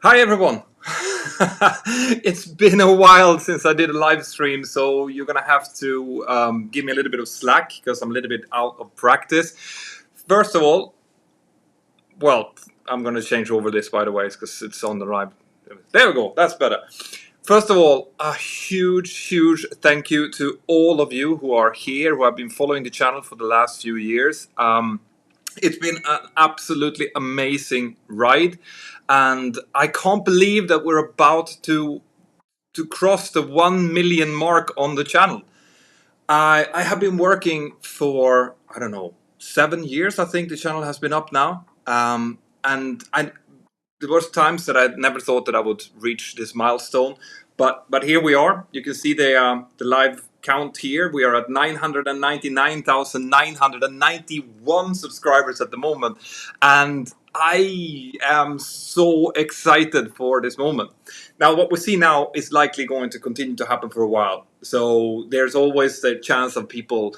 Hi everyone! It's been a while since I did a live stream, so you're gonna have to give me a little bit of slack because I'm a little bit out of practice. First of all, well, I'm gonna change over this by the way because it's on the right. There we go, that's better. First of all, a huge thank you to all of you who are here, who have been following the channel for the last few years. It's been an absolutely amazing ride, and I can't believe that we're about to cross the 1 million mark on the channel. I have been working for, I don't know, 7 years. I think the channel has been up now, and there was times that I never thought that I would reach this milestone, but here we are. You can see the live count here. We are at 999,991 subscribers at the moment, and I am so excited for this moment. Now, what we see now is likely going to continue to happen for a while. So there's always the chance of people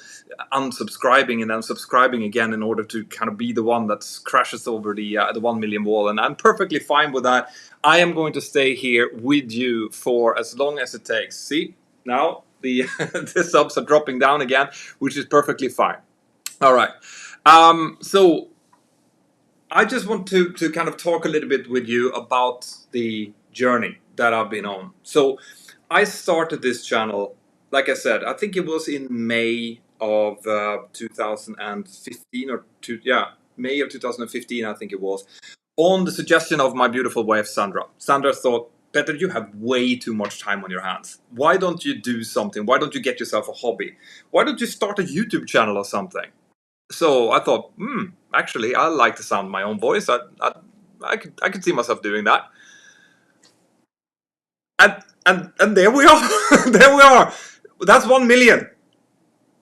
unsubscribing and unsubscribing again in order to kind of be the one that crashes over the 1 million wall, and I'm perfectly fine with that. I am going to stay here with you for as long as it takes. See, now the the subs are dropping down again, which is perfectly fine. All right. So I just want to kind of talk a little bit with you about the journey that I've been on. So I started this channel, like I said, I think it was in May of 2015 May of 2015, I think it was, on the suggestion of my beautiful wife, Sandra. Sandra thought, Peter, you have way too much time on your hands. Why don't you do something? Why don't you get yourself a hobby? Why don't you start a YouTube channel or something? So I thought, actually, I like the sound of my own voice. I could see myself doing that. And there we are. There we are. That's 1 million.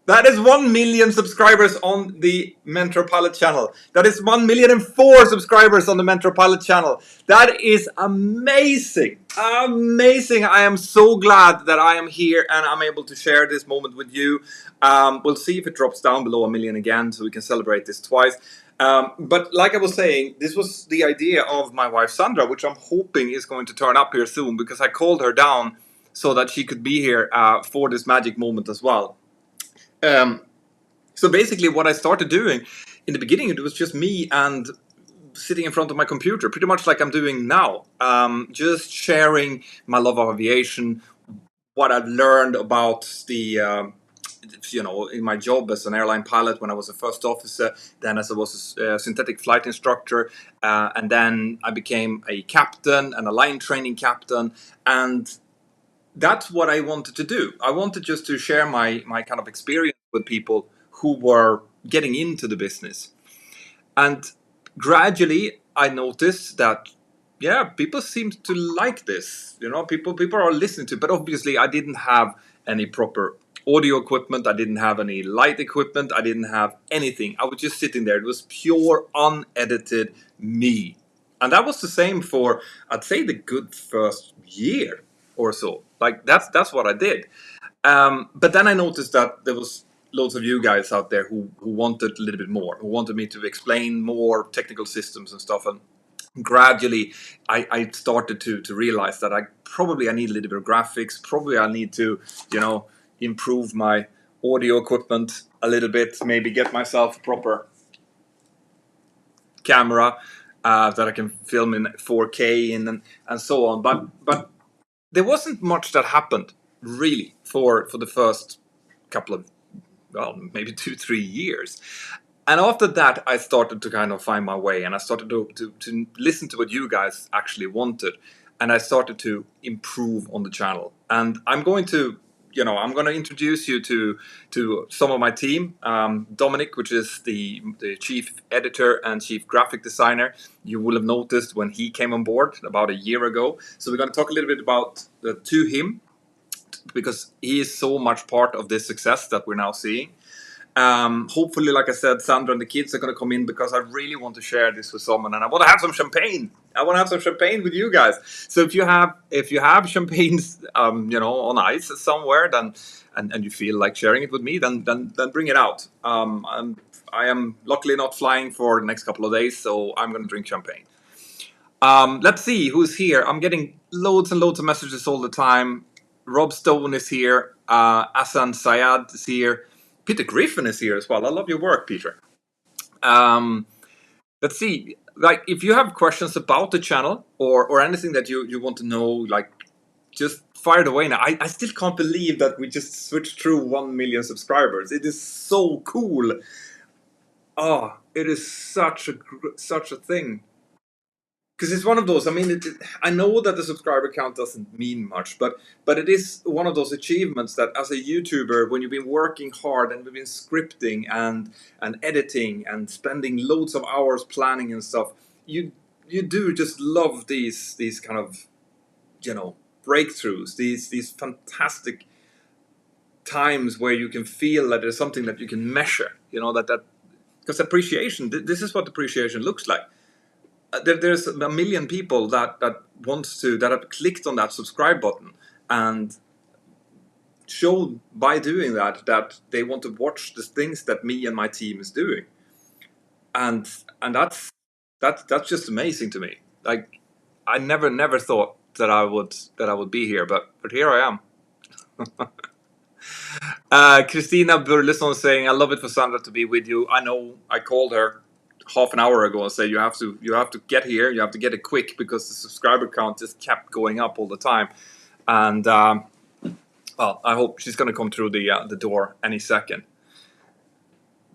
That is 1 million subscribers on the Mentor Pilot channel. That is 1,000,004 subscribers on the Mentor Pilot channel. That is amazing. Amazing. I am so glad that I am here and I'm able to share this moment with you. We'll see if it drops down below 1 million again so we can celebrate this twice. But like I was saying, this was the idea of my wife Sandra, which I'm hoping is going to turn up here soon because I called her down so that she could be here for this magic moment as well. So basically what I started doing in the beginning, it was just me and sitting in front of my computer, pretty much like I'm doing now, just sharing my love of aviation, what I've learned about in my job as an airline pilot when I was a first officer, then as I was a synthetic flight instructor, and then I became a captain and a line training captain, and that's what I wanted to do. I wanted just to share my kind of experience with people who were getting into the business. And gradually I noticed that, yeah, people seem to like this. People are listening to it. But obviously I didn't have any proper audio equipment. I didn't have any light equipment. I didn't have anything. I was just sitting there. It was pure unedited me. And that was the same for, I'd say, the good first year or so. Like that's what I did. But then I noticed that there was loads of you guys out there who wanted a little bit more, who wanted me to explain more technical systems and stuff. And gradually I started to realize that I need a little bit of graphics. Probably I need to, improve my audio equipment a little bit, maybe get myself a proper camera that I can film in 4K and so on. But there wasn't much that happened really for the first couple of, well, maybe 2-3 years. And after that, I started to kind of find my way, and I started to listen to what you guys actually wanted, and I started to improve on the channel. And I'm going to introduce you to some of my team. Dominic, which is the chief editor and chief graphic designer, you will have noticed when he came on board about a year ago. So we're going to talk a little bit about to him, because he is so much part of this success that we're now seeing. Hopefully, like I said, Sandra and the kids are going to come in because I really want to share this with someone, and I want to have some champagne. I want to have some champagne with you guys. So if you have champagnes, on ice somewhere, then and you feel like sharing it with me, then bring it out. I am luckily not flying for the next couple of days, so I'm going to drink champagne. Let's see who's here. I'm getting loads and loads of messages all the time. Rob Stone is here. Asan Syed is here. Peter Griffin is here as well. I love your work, Peter. Let's see. Like, if you have questions about the channel or anything that you want to know, like, just fire it away now. I still can't believe that we just switched through 1 million subscribers. It is so cool. Oh, it is such a thing. Because it's one of those. I mean, I know that the subscriber count doesn't mean much, but it is one of those achievements that, as a YouTuber, when you've been working hard and we've been scripting and editing and spending loads of hours planning and stuff, you do just love these kind of, breakthroughs, these fantastic times where you can feel that there's something that you can measure. That because appreciation. This is what appreciation looks like. There's a million people that have clicked on that subscribe button and showed by doing that they want to watch the things that me and my team is doing, and that's just amazing to me. Like, I never thought that I would be here, but here I am. Christina Burleson saying, "I love it for Sandra to be with you." I know. I called her half an hour ago and say you have to get here. You have to get it quick because the subscriber count just kept going up all the time. And well, I hope she's going to come through the door any second.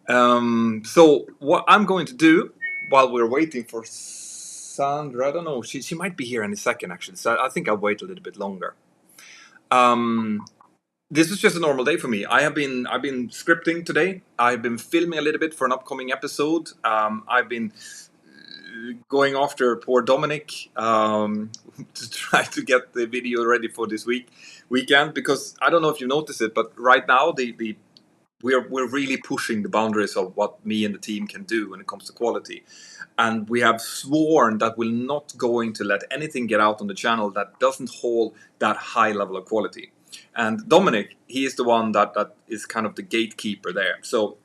So what I'm going to do while we're waiting for Sandra, I don't know. She might be here any second actually. So I think I'll wait a little bit longer. This is just a normal day for me. I've been scripting today. I've been filming a little bit for an upcoming episode. I've been going after poor Dominic to try to get the video ready for this weekend, because I don't know if you noticed it, but right now we're really pushing the boundaries of what me and the team can do when it comes to quality, and we have sworn that we're not going to let anything get out on the channel that doesn't hold that high level of quality. And Dominic, he is the one that is kind of the gatekeeper there. So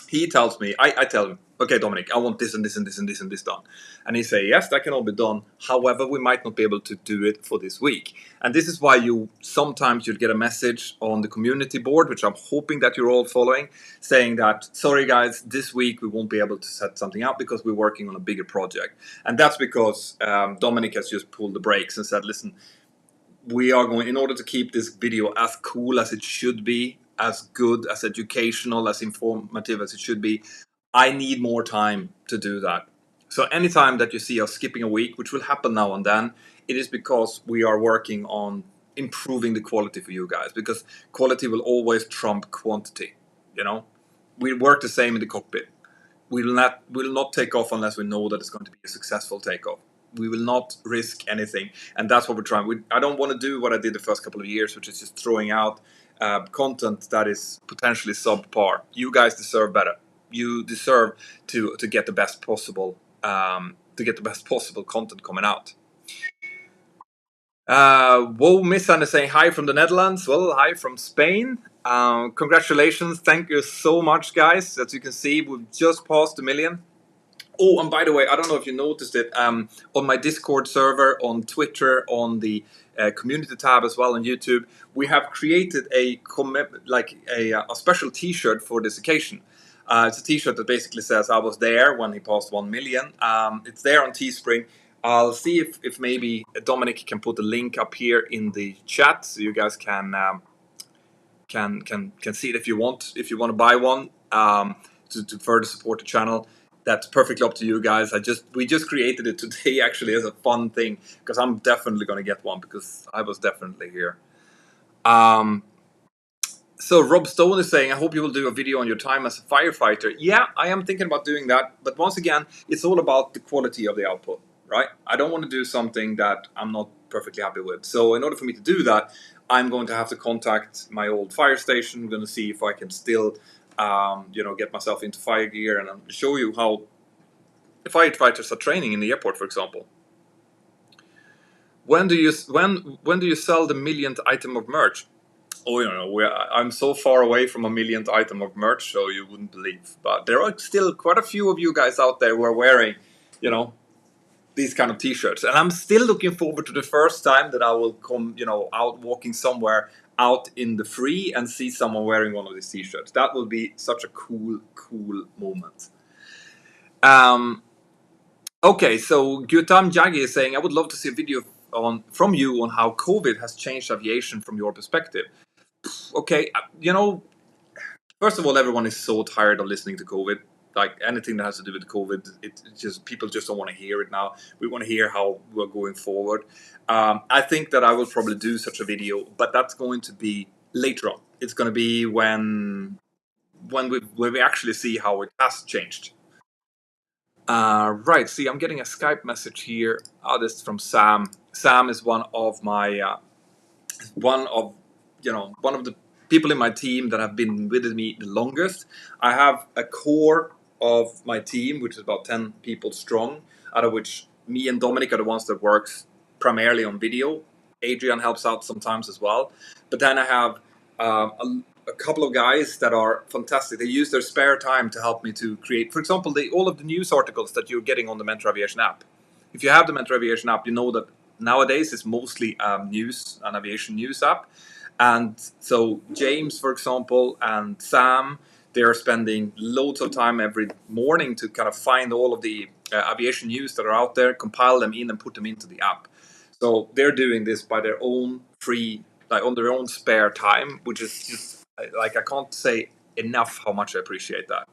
he tells me, I tell him, okay, Dominic, I want this and this and this and this and this done. And he say, yes, that can all be done. However, we might not be able to do it for this week. And this is why sometimes you'll get a message on the community board, which I'm hoping that you're all following, saying that, sorry guys, this week we won't be able to set something up because we're working on a bigger project. And that's because Dominic has just pulled the brakes and said, listen, we are going, in order to keep this video as cool as it should be, as good, as educational, as informative as it should be, I need more time to do that. So anytime that you see us skipping a week, which will happen now and then, it is because we are working on improving the quality for you guys, because quality will always trump quantity. We work the same in the cockpit. We will not take off unless we know that it's going to be a successful takeoff. We will not risk anything, and that's what we're trying. I don't want to do what I did the first couple of years, which is just throwing out content that is potentially subpar. You guys deserve better. You deserve to get the best possible content coming out. Whoa, Missan is saying hi from the Netherlands. Well, hi from Spain. Congratulations! Thank you so much, guys. As you can see, we've just passed 1 million. Oh, and by the way, I don't know if you noticed it, on my Discord server, on Twitter, on the community tab as well on YouTube, we have created a special T-shirt for this occasion. It's a T-shirt that basically says I was there when he passed 1 million. It's there on Teespring. I'll see if maybe Dominic can put a link up here in the chat so you guys can see it if you want. If you want to buy one to further support the channel, that's perfectly up to you guys. We just created it today actually as a fun thing, because I'm definitely going to get one because I was definitely here. So Rob Stone is saying, I hope you will do a video on your time as a firefighter. Yeah, I am thinking about doing that. But once again, it's all about the quality of the output, right? I don't want to do something that I'm not perfectly happy with. So in order for me to do that, I'm going to have to contact my old fire station. I'm going to see if I can still get myself into fire gear, and I'll show you how firefighters are training in the airport, for example. When do you sell the millionth item of merch? Oh, I'm so far away from a millionth item of merch, so you wouldn't believe. But there are still quite a few of you guys out there who are wearing, these kind of t-shirts, and I'm still looking forward to the first time that I will come, out walking somewhere out in the free and see someone wearing one of these t-shirts. That will be such a cool moment. Okay, so Gutam Jaggi is saying, I would love to see a video from you on how COVID has changed aviation from your perspective. Okay, first of all, everyone is so tired of listening to COVID. Like anything that has to do with COVID, it's just people just don't want to hear it now. We want to hear how we're going forward. I think that I will probably do such a video, but that's going to be later on. It's going to be when we actually see how it has changed. Right. See, I'm getting a Skype message here. Oh, this is from Sam. Sam is one of the people in my team that have been with me the longest. I have a core of my team, which is about 10 people strong, out of which me and Dominic are the ones that works primarily on video. Adrian helps out sometimes as well. But then I have a couple of guys that are fantastic. They use their spare time to help me to create, for example, all of the news articles that you're getting on the Mentor Aviation app. If you have the Mentor Aviation app, you know that nowadays it's mostly news, an aviation news app. And so James, for example, and Sam, they are spending loads of time every morning to kind of find all of the aviation news that are out there, compile them in and put them into the app. So they're doing this by their own on their own spare time, which is just I can't say enough how much I appreciate that.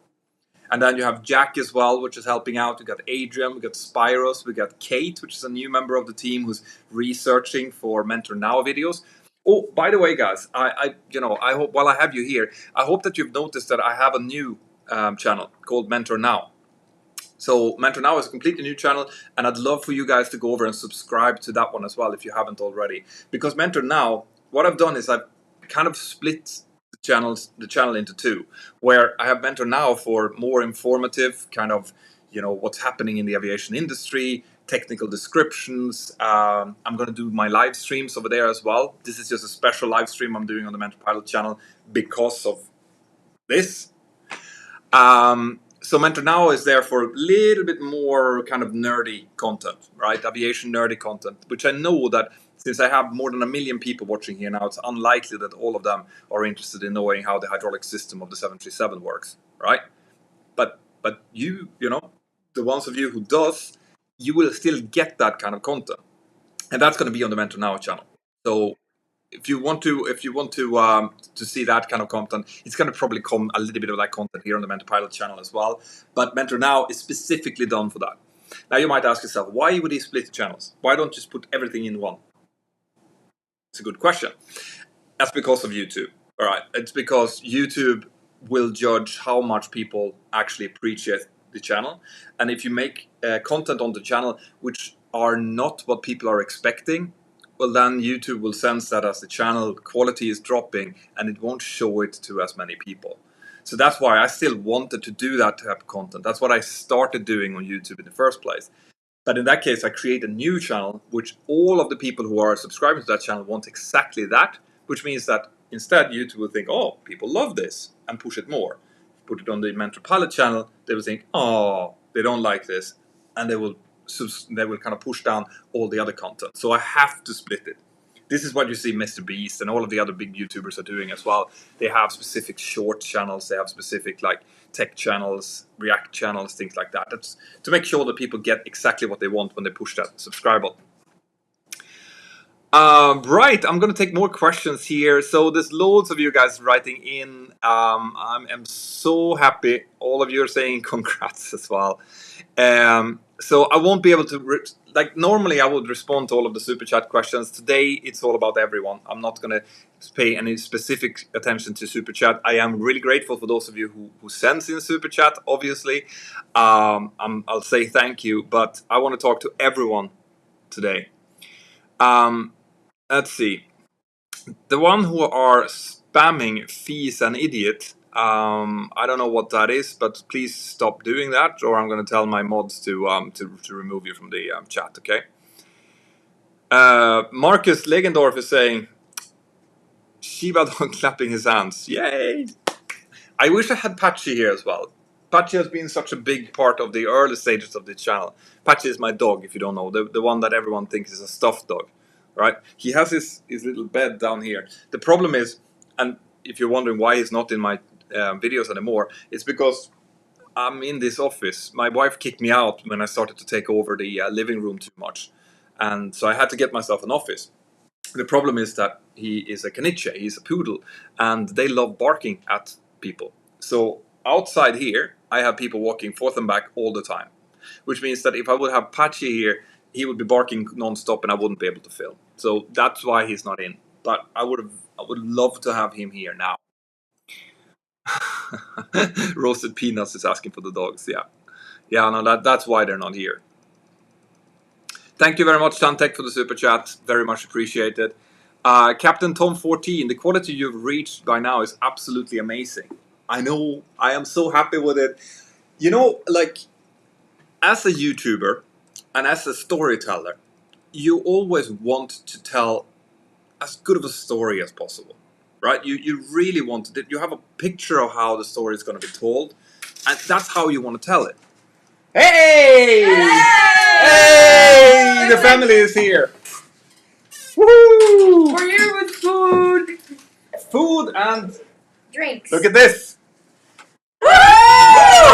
And then you have Jack as well, which is helping out. We got Adrian, we got Spyros, we got Kate, which is a new member of the team who's researching for Mentor Now videos. Oh, by the way, guys, I hope while I have you here, I hope that you've noticed that I have a new channel called Mentor Now. So Mentor Now is a completely new channel, and I'd love for you guys to go over and subscribe to that one as well if you haven't already. Because Mentor Now, what I've done is I've kind of split the channel into two, where I have Mentor Now for more informative kind of, what's happening in the aviation industry, technical descriptions. I'm going to do my live streams over there as well. This is just a special live stream I'm doing on the Mentor Pilot channel because of this. So Mentor Now is there for a little bit more kind of nerdy content, right? Aviation nerdy content, which I know that since I have more than 1 million people watching here now, it's unlikely that all of them are interested in knowing how the hydraulic system of the 737 works, right? But you, the ones of you who does, you will still get that kind of content, and that's going to be on the Mentor Now channel. So if you want to see that kind of content, it's going to probably come a little bit of that content here on the Mentor Pilot channel as well. But Mentor Now is specifically done for that. Now you might ask yourself, why would he split the channels? Why don't you just put everything in one? It's a good question. That's because of YouTube. All right, it's because YouTube will judge how much people actually appreciate the channel, and if you make content on the channel which are not what people are expecting, well, then YouTube will sense that as the channel quality is dropping, and it won't show it to as many people. So that's why I still wanted to do that type of content. That's what I started doing on YouTube in the first place. But in that case, I create a new channel, which all of the people who are subscribing to that channel want exactly that, which means that instead YouTube will think, oh, people love this, and push it more. Put it on the Mentor Pilot channel, they will think, oh, they don't like this, and they will kind of push down all the other content. So I have to split it. This is what you see Mr. Beast and all of the other big YouTubers are doing as well. They have specific short channels, they have specific like tech channels, React channels, things like that. That's to make sure that people get exactly what they want when they push that subscribe button. Right, I'm going to take more questions here. So there's loads of you guys writing in. I'm so happy. All of you are saying congrats as well. So I won't be able to, normally I would respond to all of the Super Chat questions. Today, it's all about everyone. I'm not going to pay any specific attention to Super Chat. I am really grateful for those of you who sends in Super Chat, obviously. I'll say thank you, but I want to talk to everyone today. Let's see. The one who are spamming fees and idiot, I don't know what that is, but please stop doing that, or I'm going to tell my mods to remove you from the chat, okay? Marcus Legendorf is saying, Shiba Dog clapping his hands. Yay! I wish I had Patchy here as well. Patchy has been such a big part of the early stages of this channel. Patchy is my dog, if you don't know, the one that everyone thinks is a stuffed dog, right? He has his little bed down here. The problem is, and if you're wondering why he's not in my videos anymore, it's because I'm in this office. My wife kicked me out when I started to take over the living room too much, and so I had to get myself an office. The problem is that he is a caniche, he's a poodle, and they love barking at people. So outside here, I have people walking forth and back all the time, which means that if I would have Patchy here, he would be barking non-stop and I wouldn't be able to film. So that's why he's not in. But I would love to have him here now. Roasted Peanuts is asking for the dogs, yeah. Yeah, no, that's why they're not here. Thank you very much, Tantec, for the super chat. Very much appreciated. Captain Tom 14, the quality you've reached by now is absolutely amazing. I know, I am so happy with it. You know, like, as a YouTuber and as a storyteller, you always want to tell as good of a story as possible, right? You really want to, you have a picture of how the story is going to be told, and that's how you want to tell it. Hey! Hey! The family is here. Woo! We're here with food. Food and Drinks. look at this. Woo! Yeah,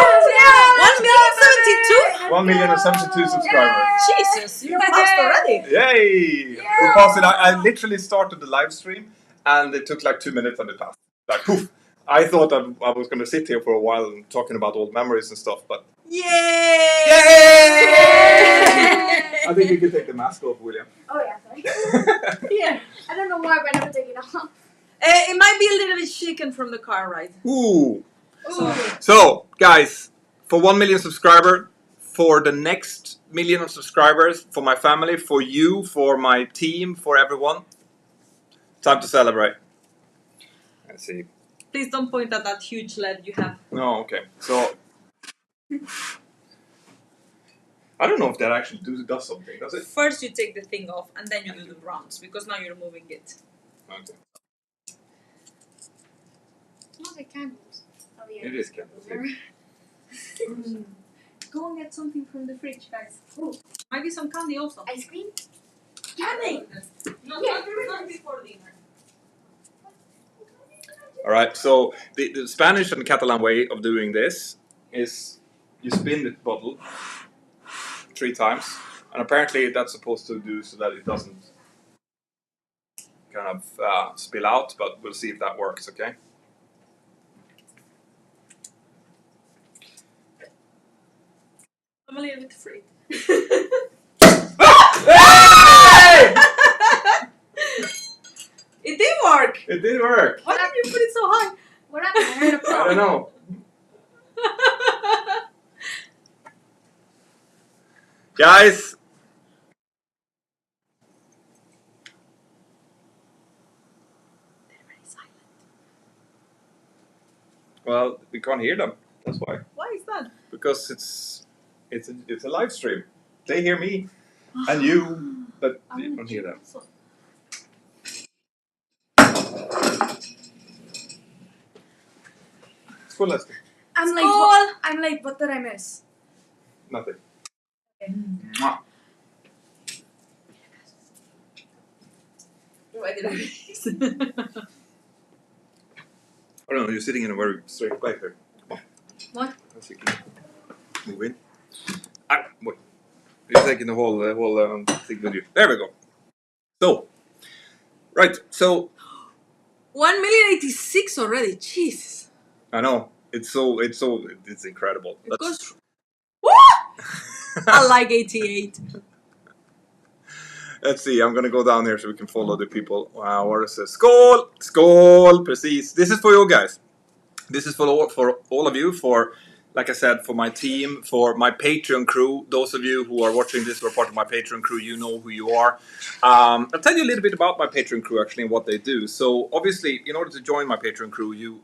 1,072 subscribers. Jesus, you're fast already. Yay! We passed it. I literally started the live stream and it took like 2 minutes and it passed. Like poof. I thought I was going to sit here for a while and talking about old memories and stuff, but Yay! I think you can take the mask off, William. Oh yeah, sorry. Yeah. I don't know why, but I never take it off. It might be a little bit shaken from the car ride. Ooh. Ooh. So, guys, for 1 million subscribers, for the next million of subscribers, for my family, for you, for my team, for everyone, time to celebrate. Let's see. Please don't point at that huge LED you have. No, okay. So, I don't know if that actually does something, does it? First you take the thing off and then you do the rounds because now you're moving it. Okay. Smells like candles. Oh yeah. It is candles. Go and get something from the fridge, guys. Oh, might be some candy also. Ice cream? Candy! No, not before dinner. Alright, so the Spanish and Catalan way of doing this is you spin the bottle 3 times, and apparently that's supposed to do so that it doesn't kind of spill out, but we'll see if that works, okay? I'm a little bit afraid. It did work! It did work! Why did you put it so high? What happened? I heard a I pop. don't know. Guys! They're very silent. Well, we can't hear them. That's why. Why is that? Because it's a live stream. They hear me and you, but you don't hear them. Skål, Lester. I'm late. Skål! I'm late. What did I miss? Nothing. Okay. Mwah. Why did I miss? I don't know, you're sitting in a very straight place here. Come on. What? Let's see. Move in. Ah, wait. You're taking the whole thing with you. There we go. So, right, so 1,086,000 already. Jesus. I know it's incredible. It goes. What? I like 88. Let's see. I'm gonna go down here so we can follow the people. Wow, what is this? Skål, skål, precis. This is for you guys. This is for all of you. For, like I said, for my team, for my Patreon crew. Those of you who are watching this who are part of my Patreon crew, you know who you are. I'll tell you a little bit about my Patreon crew actually and what they do. So obviously, in order to join my Patreon crew, you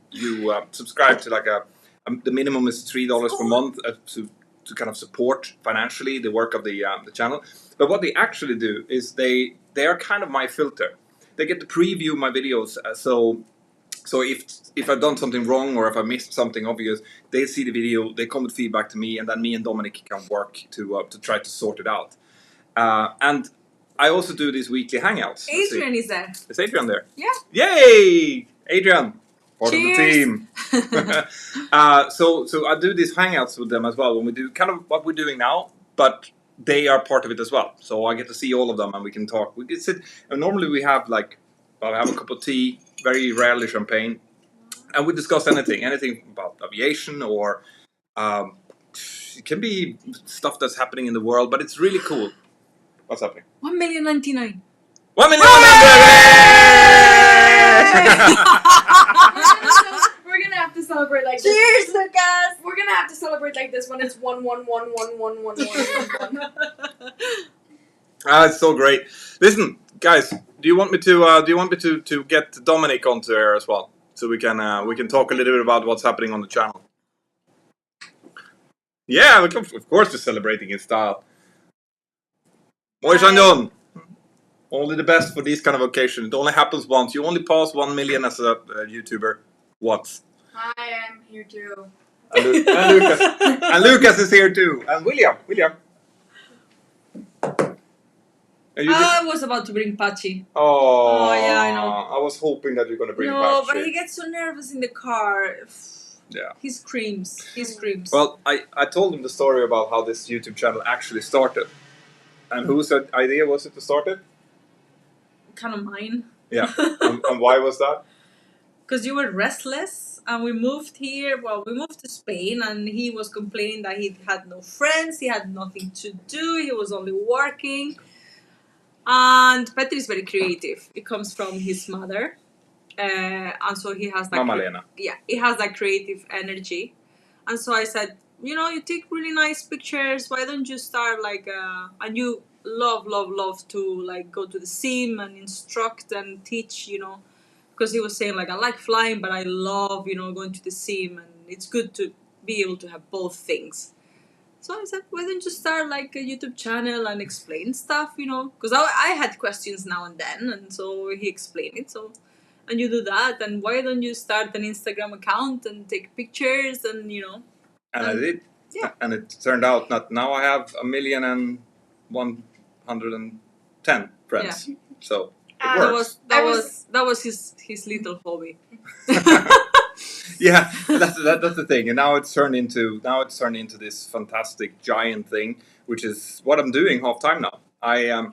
subscribe to like the minimum is $3 per month to kind of support financially the work of the channel. But what they actually do is they are kind of my filter. They get to preview my videos. So So if I've done something wrong or if I missed something obvious, they see the video, they come with feedback to me, and then me and Dominic can work to try to sort it out. And I also do these weekly hangouts. Adrian is there. Is Adrian there? Yeah. Yay! Adrian, part of the Cheers. team. So I do these hangouts with them as well when we do kind of what we're doing now, but they are part of it as well. So I get to see all of them and we can talk. We can sit, and normally we have I have a cup of tea, very rarely champagne, and we discuss anything about aviation or it can be stuff that's happening in the world, but it's really cool. What's happening? 1,099,000. 1 million! We're gonna have to celebrate like Cheers, this. Lucas! We're gonna have to celebrate like this when it's 111111111. It's so great. Listen, guys, do you want me to get Dominic onto air as well, so we can talk a little bit about what's happening on the channel? Yeah, of course we're celebrating in style. Moi Shandon! Only the best for these kind of occasions. It only happens once. You only pass 1 million as a YouTuber once. I am here too. And Lucas. And Lucas is here too. And William. I was about to bring Pachi. Oh, yeah, I know. I was hoping that you're going to bring No, back but shit. he gets so nervous in the car. Yeah. He screams. Well, I told him the story about how this YouTube channel actually started. And whose idea was it to start it? Kind of mine. Yeah. and why was that? Because you were restless, and we moved here. Well, we moved to Spain, and he was complaining that he had no friends, he had nothing to do, he was only working. And Petri is very creative. It comes from his mother, and so he has that. Mama Lena. Yeah, he has that creative energy. And so I said, you take really nice pictures. Why don't you start and you love to go to the sim and instruct and teach, because he was saying I like flying, but I love, going to the sim, and it's good to be able to have both things. So I said, why don't you start a YouTube channel and explain stuff, because I had questions now and then, and so he explained it. So, and you do that, and why don't you start an Instagram account and take pictures and And I did. Yeah. And it turned out that now I have 1,110 friends. Yeah. So it works. That was his little hobby. Yeah, that's the thing. And now it's turned into this fantastic giant thing, which is what I'm doing half time now. I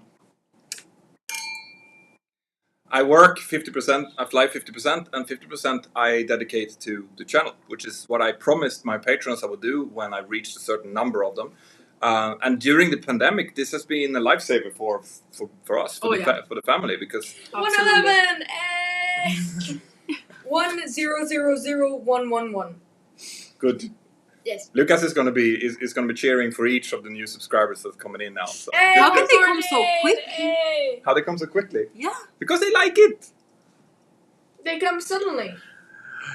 work 50%, I fly 50%, and 50% I dedicate to the channel, which is what I promised my patrons I would do when I reached a certain number of them. And during the pandemic, this has been a lifesaver for us, for the family, because 111. 1000111. good. Yes. Lucas is going to be cheering for each of the new subscribers that's coming in now. So. Hey, How can they come so quick? Hey. How they come so quickly? Yeah. Because they like it. They come suddenly.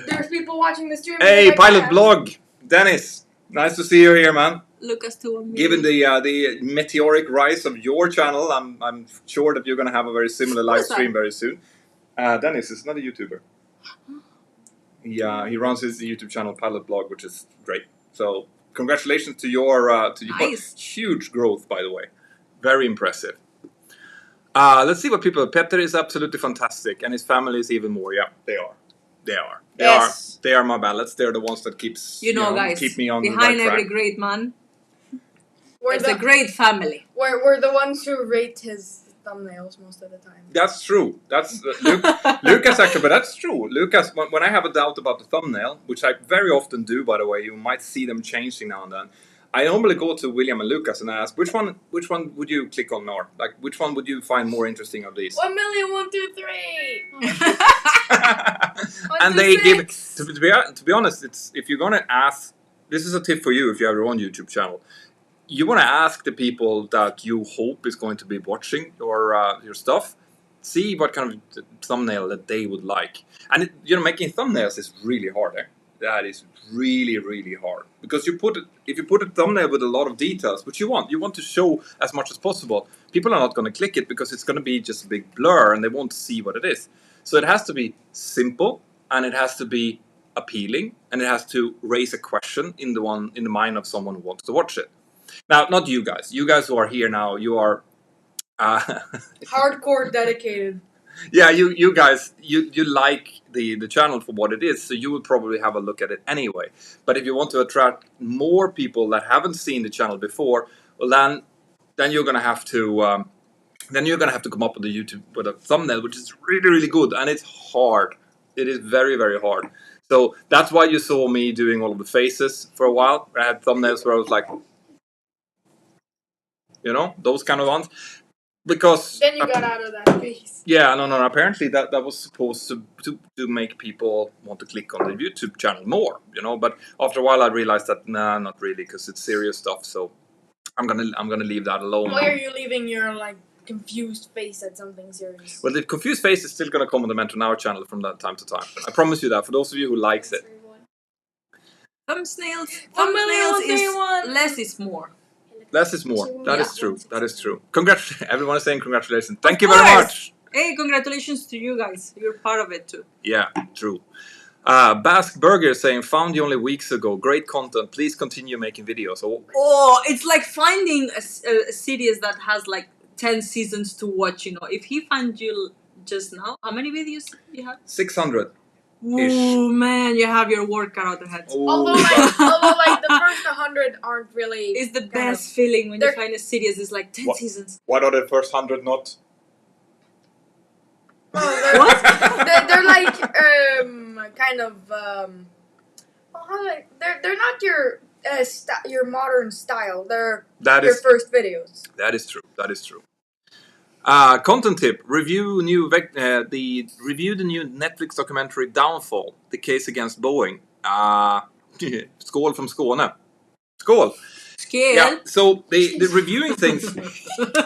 There's people watching the stream. Hey, Pilot Blog, Dennis, nice to see you here, man. Lucas to 1 million. Given the meteoric rise of your channel, I'm sure that you're going to have a very similar live stream very soon. Dennis is not a YouTuber. Yeah, he runs his YouTube channel, Pilot Blog, which is great. So, congratulations to your Nice. huge growth, by the way. Very impressive. Let's see what people. Petter is absolutely fantastic, and his family is even more. Yeah, they are. Yes. They are my ballads. They're the ones that guys, keep me on behind the right every track. great man, We're it's a great family. We're the ones who rate his thumbnails most of the time. That's true. That's Lucas actually, but that's true. Lucas, when I have a doubt about the thumbnail, which I very often do, by the way, you might see them changing now and then. I normally go to William and Lucas and ask which one would you click on more? Like which one would you find more interesting of these? 1,000,123. And they give to be honest, it's if you're gonna ask. This is a tip for you if you have your own YouTube channel. You want to ask the people that you hope is going to be watching your stuff. See what kind of thumbnail that they would like. And making thumbnails is really hard. That is really, really hard because if you put a thumbnail with a lot of details, which you want to show as much as possible. People are not going to click it because it's going to be just a big blur and they won't see what it is. So it has to be simple, and it has to be appealing, and it has to raise a question in the mind of someone who wants to watch it. Now, not you guys. You guys who are here now, you are Hardcore dedicated. yeah, you guys, you like the channel for what it is, so you would probably have a look at it anyway. But if you want to attract more people that haven't seen the channel before, well, then you're gonna have to come up with a YouTube with a thumbnail, which is really, really good, and it's hard. It is very, very hard. So that's why you saw me doing all of the faces for a while. I had thumbnails where I was like, those kind of ones. Because Then you got out of that face. yeah, no. Apparently that was supposed to make people want to click on the YouTube channel more, But after a while, I realized that not really, because it's serious stuff. So I'm gonna leave that alone. Why are you leaving your confused face at something serious? Well, the confused face is still gonna come on the Mentor Now channel from that time to time. I promise you that. For those of you who likes it. Thumbnails is 1,000,000. less is more. Less is more. That Yeah. is true. That is true. Everyone is saying congratulations. Thank you very much. Hey, congratulations to you guys. You're part of it too. Yeah, true. Basque Burger saying, found you only weeks ago. Great content. Please continue making videos. Oh, it's like finding a series that has 10 seasons to watch, If he found you just now, how many videos you have? 600. Oh man, you have your work cut out ahead. Although the first 100 aren't really. It's the best feeling when you find a series. It's 10 What? seasons. Why are the first 100 not? They're kind of they're not your modern style. They're your first videos. That is true. That is true. Content tip: review the new Netflix documentary Downfall: The Case Against Boeing. Skål from Skåne. Skål. Scale. Yeah. So the reviewing things.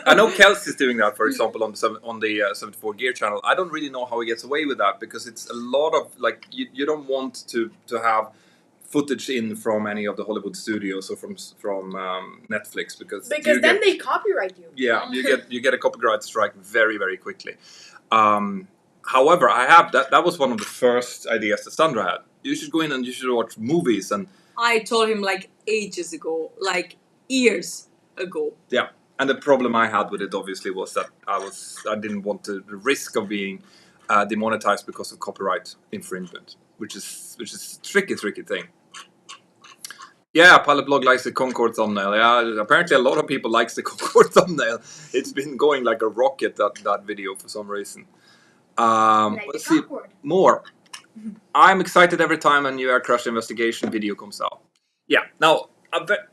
I know Kelsey's doing that, for example, on the 74 Gear channel. I don't really know how he gets away with that, because it's a lot of you don't want to have footage in from any of the Hollywood studios or from Netflix, because then they copyright you. Yeah, you get a copyright strike very, very quickly. However, I have that was one of the first ideas that Sandra had. You should go in and you should watch movies. And I told him ages ago, years ago. Yeah, and the problem I had with it obviously was that I didn't want the risk of being demonetized because of copyright infringement, which is a tricky thing. Yeah, Pilot Blog likes the Concorde thumbnail. Yeah, apparently a lot of people likes the Concorde thumbnail. It's been going like a rocket, that video, for some reason. Let's see more. I'm excited every time a new air crash investigation video comes out. Yeah, now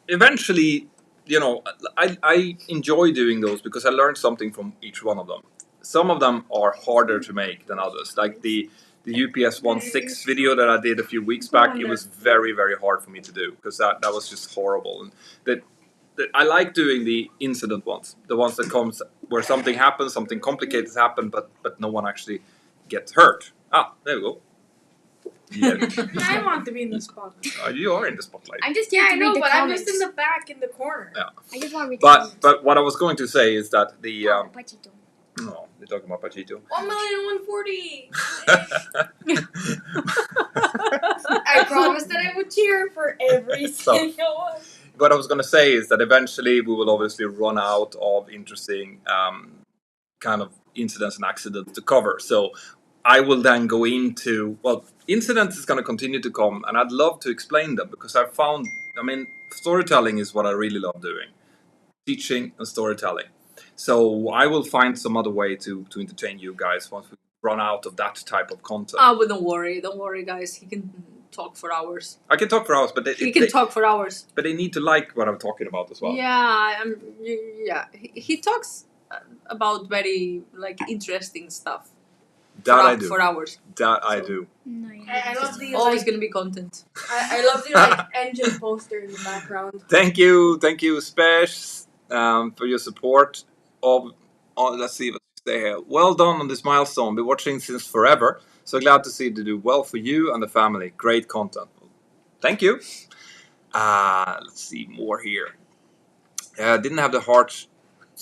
eventually, I enjoy doing those because I learned something from each one of them. Some of them are harder to make than others, like the UPS 16 video that I did a few weeks back. It was very, very hard for me to do because that was just horrible. And that I like doing the incident ones, the ones that comes where something happens, something complicated happen, but no one actually gets hurt. There we go. Yeah. I want to be in the spotlight. You are in the spotlight. I know, but I'm just in the back in the corner. Yeah. I just want to read But what I was going to say is that the Pachito. no, you're talking about Pachito. 1,140,000. I promised that I would cheer for every single one. What I was going to say is that eventually we will obviously run out of interesting kind of incidents and accidents to cover. So I will then go into, incidents is going to continue to come, and I'd love to explain them because I've found, storytelling is what I really love doing. Teaching and storytelling. So I will find some other way to entertain you guys once we run out of that type of content. But don't worry, guys. He can talk for hours. I can talk for hours, but he can talk for hours. But they need to like what I'm talking about as well. Yeah, he talks about very interesting stuff. That I do. For hours. That I do. I love the always gonna be content. I love the engine poster in the background. Thank you, Spesh, for your support. Let's see what you say here. Well done on this milestone. Been watching since forever. So glad to see it do well for you and the family. Great content. Thank you. Let's see more here. Didn't have the heart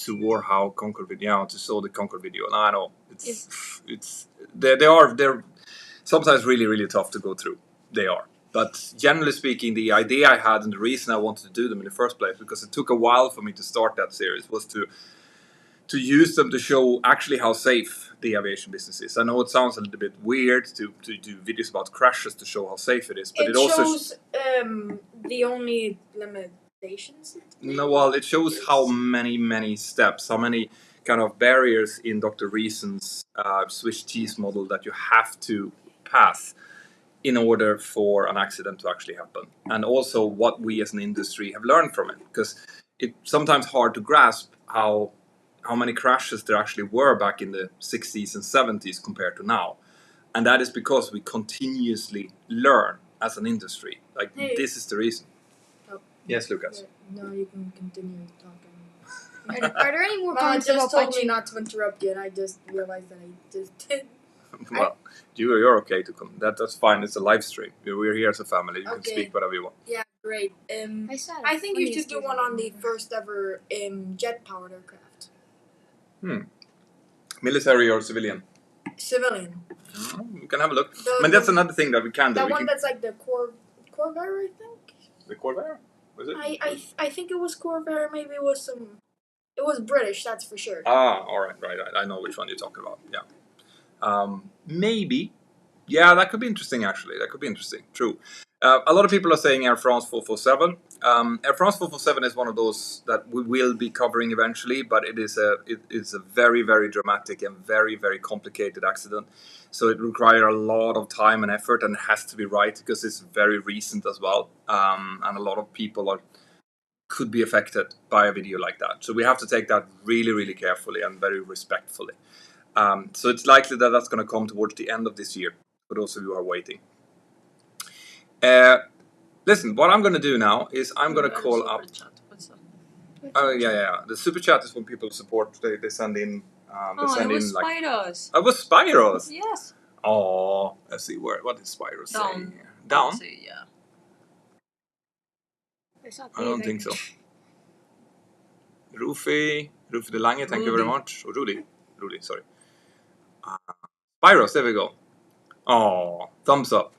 to war how Concorde video. To saw the Concorde video. No, I know it's they're sometimes really, really tough to go through. They are. But generally speaking, the idea I had and the reason I wanted to do them in the first place, because it took a while for me to start that series, was to use them to show actually how safe the aviation business is. I know it sounds a little bit weird to do videos about crashes to show how safe it is, but it also shows the only limitations. No, well, it shows how many steps, how many kind of barriers in Dr. Reason's Swiss cheese model that you have to pass in order for an accident to actually happen. And also what we as an industry have learned from it. Because it's sometimes hard to grasp how many crashes there actually were back in the 60s and 70s compared to now. And that is because we continuously learn as an industry. Like, this is the reason. Oh. Yes, Lucas. No, you can continue talking. Are there any more Mama comments just about told punching? me not to interrupt you, and I just realized that I just did. Well, you're okay to come. That's fine. It's a live stream. We're here as a family. You can Okay. speak whatever you want. Yeah, great. I think you should do one on the first ever jet-powered aircraft. Military or civilian? Civilian. We can have a look. I mean, that's another thing that we can do. That We one can, that's like the Corvair, I think. the Corvair? Was it? I think it was Corvair. Maybe it was some. It was British, that's for sure. All right. I know which one you're talking about. Yeah. Maybe. Yeah, that could be interesting. Actually, that could be interesting. True. A lot of people are saying Air France 447. Air France 447 is one of those that we will be covering eventually, but it is a very, very dramatic and very, very complicated accident. So it requires a lot of time and effort, and it has to be right because it's very recent as well. And a lot of people could be affected by a video like that. So we have to take that really, really carefully and very respectfully. So it's likely that that's going to come towards the end of this year, for those of you who are waiting. Listen, what I'm going to do now is I'm going to call up. Oh yeah. The super chat is when people support. They send in. It was Spyros. It was Spyros. Yes. Oh, let's see what is Spyros Down. saying here? Down. See, yeah. I don't think so. Rufi de Lange, thank you very much. Oh, Rudy, sorry. Spyros, there we go. Oh, thumbs up.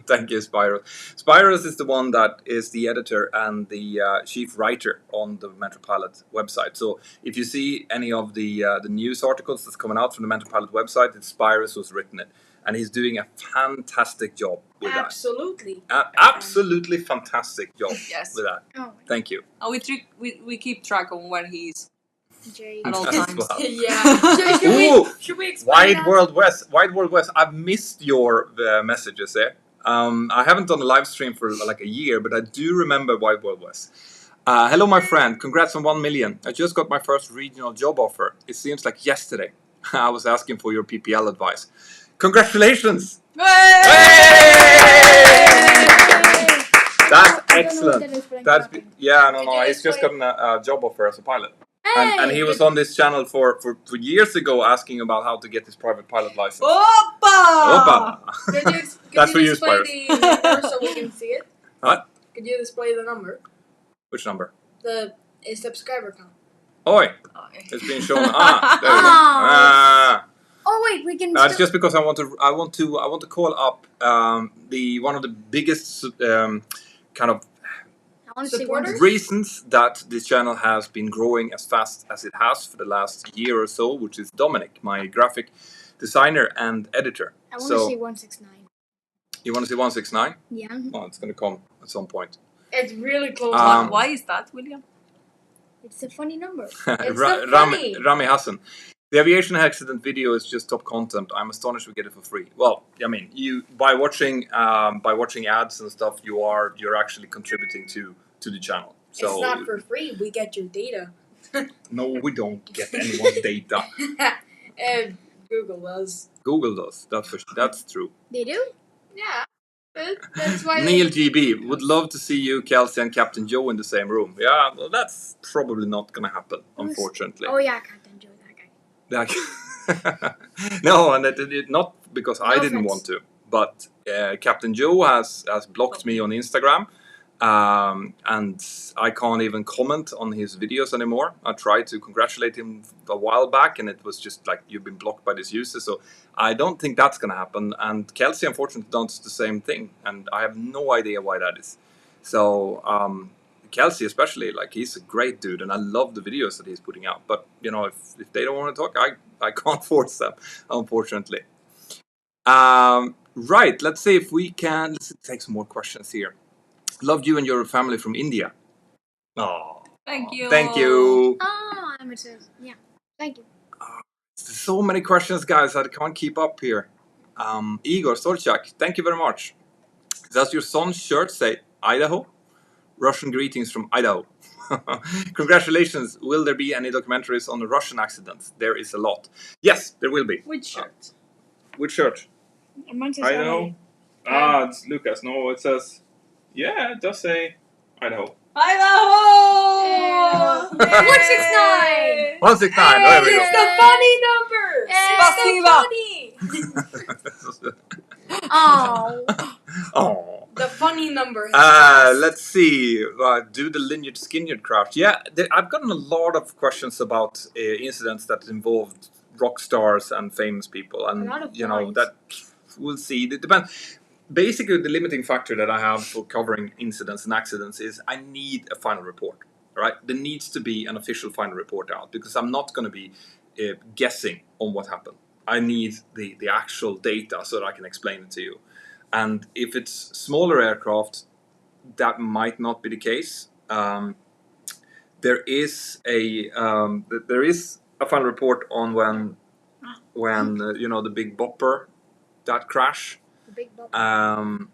Thank you, Spyros. Spyros is the one that is the editor and the chief writer on the Metropilot website. So if you see any of the news articles that's coming out from the Metropilot website, it's Spyros who's written it. And he's doing a fantastic job with Absolutely. that. Absolutely fantastic job Yes. with that. Oh, Thank you. We keep track on where he is Jay. at all As times. well. Yeah. Ooh, Should we explain that? Wide World West. I've missed your messages there. I haven't done a live stream for like a year, but I do remember Wide World West. Hello, my friend. Congrats on 1 million. I just got my first regional job offer. It seems like yesterday. I was asking for your PPL advice. Congratulations! That's excellent. He's just gotten a job offer as a pilot. And he was on this channel for years ago asking about how to get his private pilot license. Opa! Could That's for you you, display Spyros. the number so we can see it? What? Could you display the number? Which number? The subscriber count. Oi! It's being shown. There we go. Oh wait, we can. It's just because I want to call up one of the biggest kind of I want to see supporters? reasons that this channel has been growing as fast as it has for the last year or so, which is Dominic, my graphic designer and editor. I want to see 169. You want to see 169? Yeah. Well, it's going to come at some point. It's really close. Why is that, William? It's a funny number. It's not funny. Rami Hassan. The aviation accident video is just top content. I'm astonished we get it for free. Well, I mean, you by watching ads and stuff, you're actually contributing to the channel. So It's not for free. We get your data. no, we don't get anyone's data. Google does. Google does. That's true. They do? Yeah. That's why. Neil GB would love to see you, Kelsey, and Captain Joe in the same room. Yeah, well, that's probably not going to happen, unfortunately. Oh yeah, Captain Joe, that guy. No, and it not because I didn't offense. want to, but Captain Joe has blocked me on Instagram, And I can't even comment on his videos anymore. I tried to congratulate him a while back, and it was just like, you've been blocked by this user. So I don't think that's going to happen. And Kelsey, unfortunately, does the same thing, and I have no idea why that is. So Kelsey, especially, like, he's a great dude, and I love the videos that he's putting out. But if they don't want to talk, I can't force them, unfortunately. Right. Let's see if we can. Let's take some more questions here. Loved you and your family from India. Oh, Thank you. Thank you. Oh, amateurs. Yeah. Thank you. So many questions, guys. I can't keep up here. Igor Stolchak, thank you very much. Does your son's shirt say Idaho? Russian greetings from Idaho. Congratulations. Will there be any documentaries on the Russian accidents? There is a lot. Yes, there will be. Which shirt? Which shirt? Mine says Idaho. Ah, it's Lucas. No, it says. Yeah, it does say Idaho. Idaho! 169! 169. There we It's go. the funny number. It's the funny. Oh. Oh. The funny number. Has Let's see. Do the lineage skinyard craft? Yeah, I've gotten a lot of questions about incidents that involved rock stars and famous people, and A lot of that we'll see. It depends. Basically, the limiting factor that I have for covering incidents and accidents is I need a final report. Right? There needs to be an official final report out, because I'm not going to be guessing on what happened. I need the actual data so that I can explain it to you. And if it's smaller aircraft, that might not be the case. There is a final report on when the Big Bopper, that crash. The big bubble.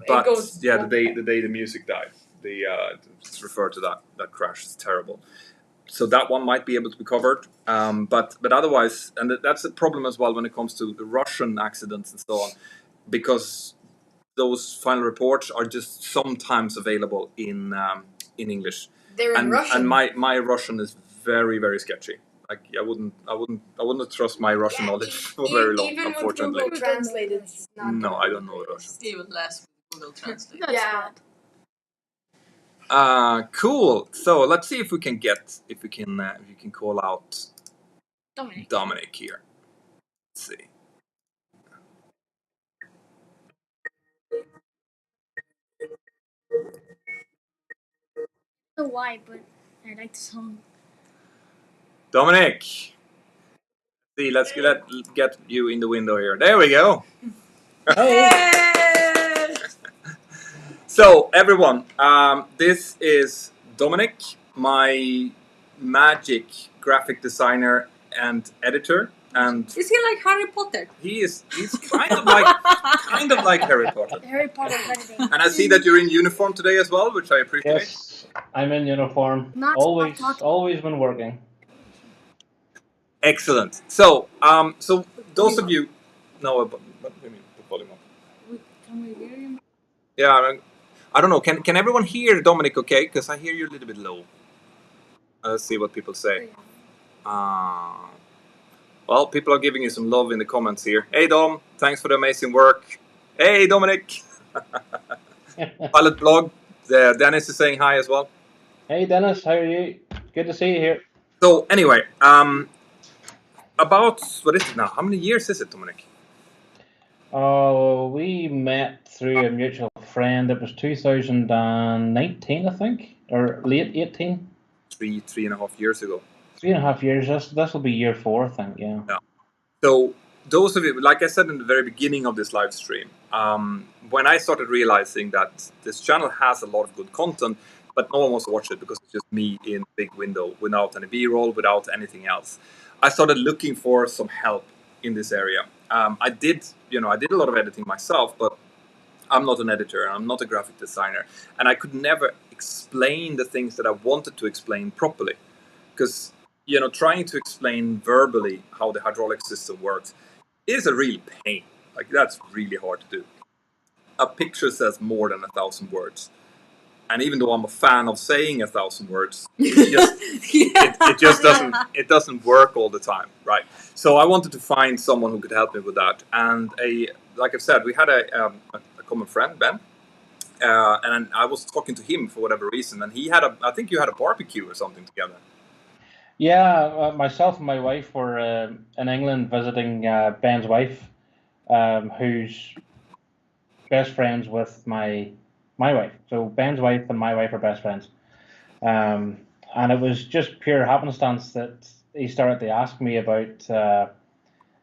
But goes yeah, the day the music died, it's referred to that crash. It's terrible. So that one might be able to be covered, but otherwise, and that's a problem as well when it comes to the Russian accidents and so on, because those final reports are just sometimes available in English. They're in Russian. And my Russian is very, very sketchy. Like I wouldn't trust my Russian knowledge for very long, Even unfortunately. with Google Translate, it's not. No, I don't know Russian. Even less with Google Translate. That's Yeah. bad. Cool. So let's see if we can call out Dominic here. Let's see. I don't know why, but I like the song. Dominic. See, let's get you in the window here. There we go. Yay! So everyone, this is Dominic, my magic graphic designer and editor, and Is he like Harry Potter? he's kind of like Harry Potter. Harry Potter of editing. And I see that you're in uniform today as well, which I appreciate. Yes, I'm in uniform. Not Always, stop talking. always been working. Excellent. So, so those of you, no, what do you mean? The volume up. Can we hear him? Yeah, I don't know. Can everyone hear Dominic? Okay, because I hear you a little bit low. Let's see what people say. Well, people are giving you some love in the comments here. Hey Dom, thanks for the amazing work. Hey Dominic. Pilot blog. Dennis is saying hi as well. Hey Dennis, how are you? Good to see you here. So anyway, about what is it now? How many years is it, Dominic? Oh, we met through a mutual friend. It was 2019, I think, or late 18. 3.5 years ago. 3.5 years. This will be year 4, I think. Yeah. So those of you, like I said in the very beginning of this live stream, when I started realizing that this channel has a lot of good content, but no one wants to watch it because it's just me in a big window without any B-roll, without anything else, I started looking for some help in this area. I did a lot of editing myself, but I'm not an editor, I'm not a graphic designer, and I could never explain the things that I wanted to explain properly, because trying to explain verbally how the hydraulic system works is a real pain. Like, that's really hard to do. A picture says more than 1,000 words, and even though I'm a fan of saying 1,000 words, it doesn't work all the time, right? So I wanted to find someone who could help me with that, and like I said, we had a common friend, Ben, and I was talking to him for whatever reason, and I think you had a barbecue or something together. Yeah, myself and my wife were in England visiting Ben's wife, who's best friends with my wife. So Ben's wife and my wife are best friends. And it was just pure happenstance that he started to ask me about,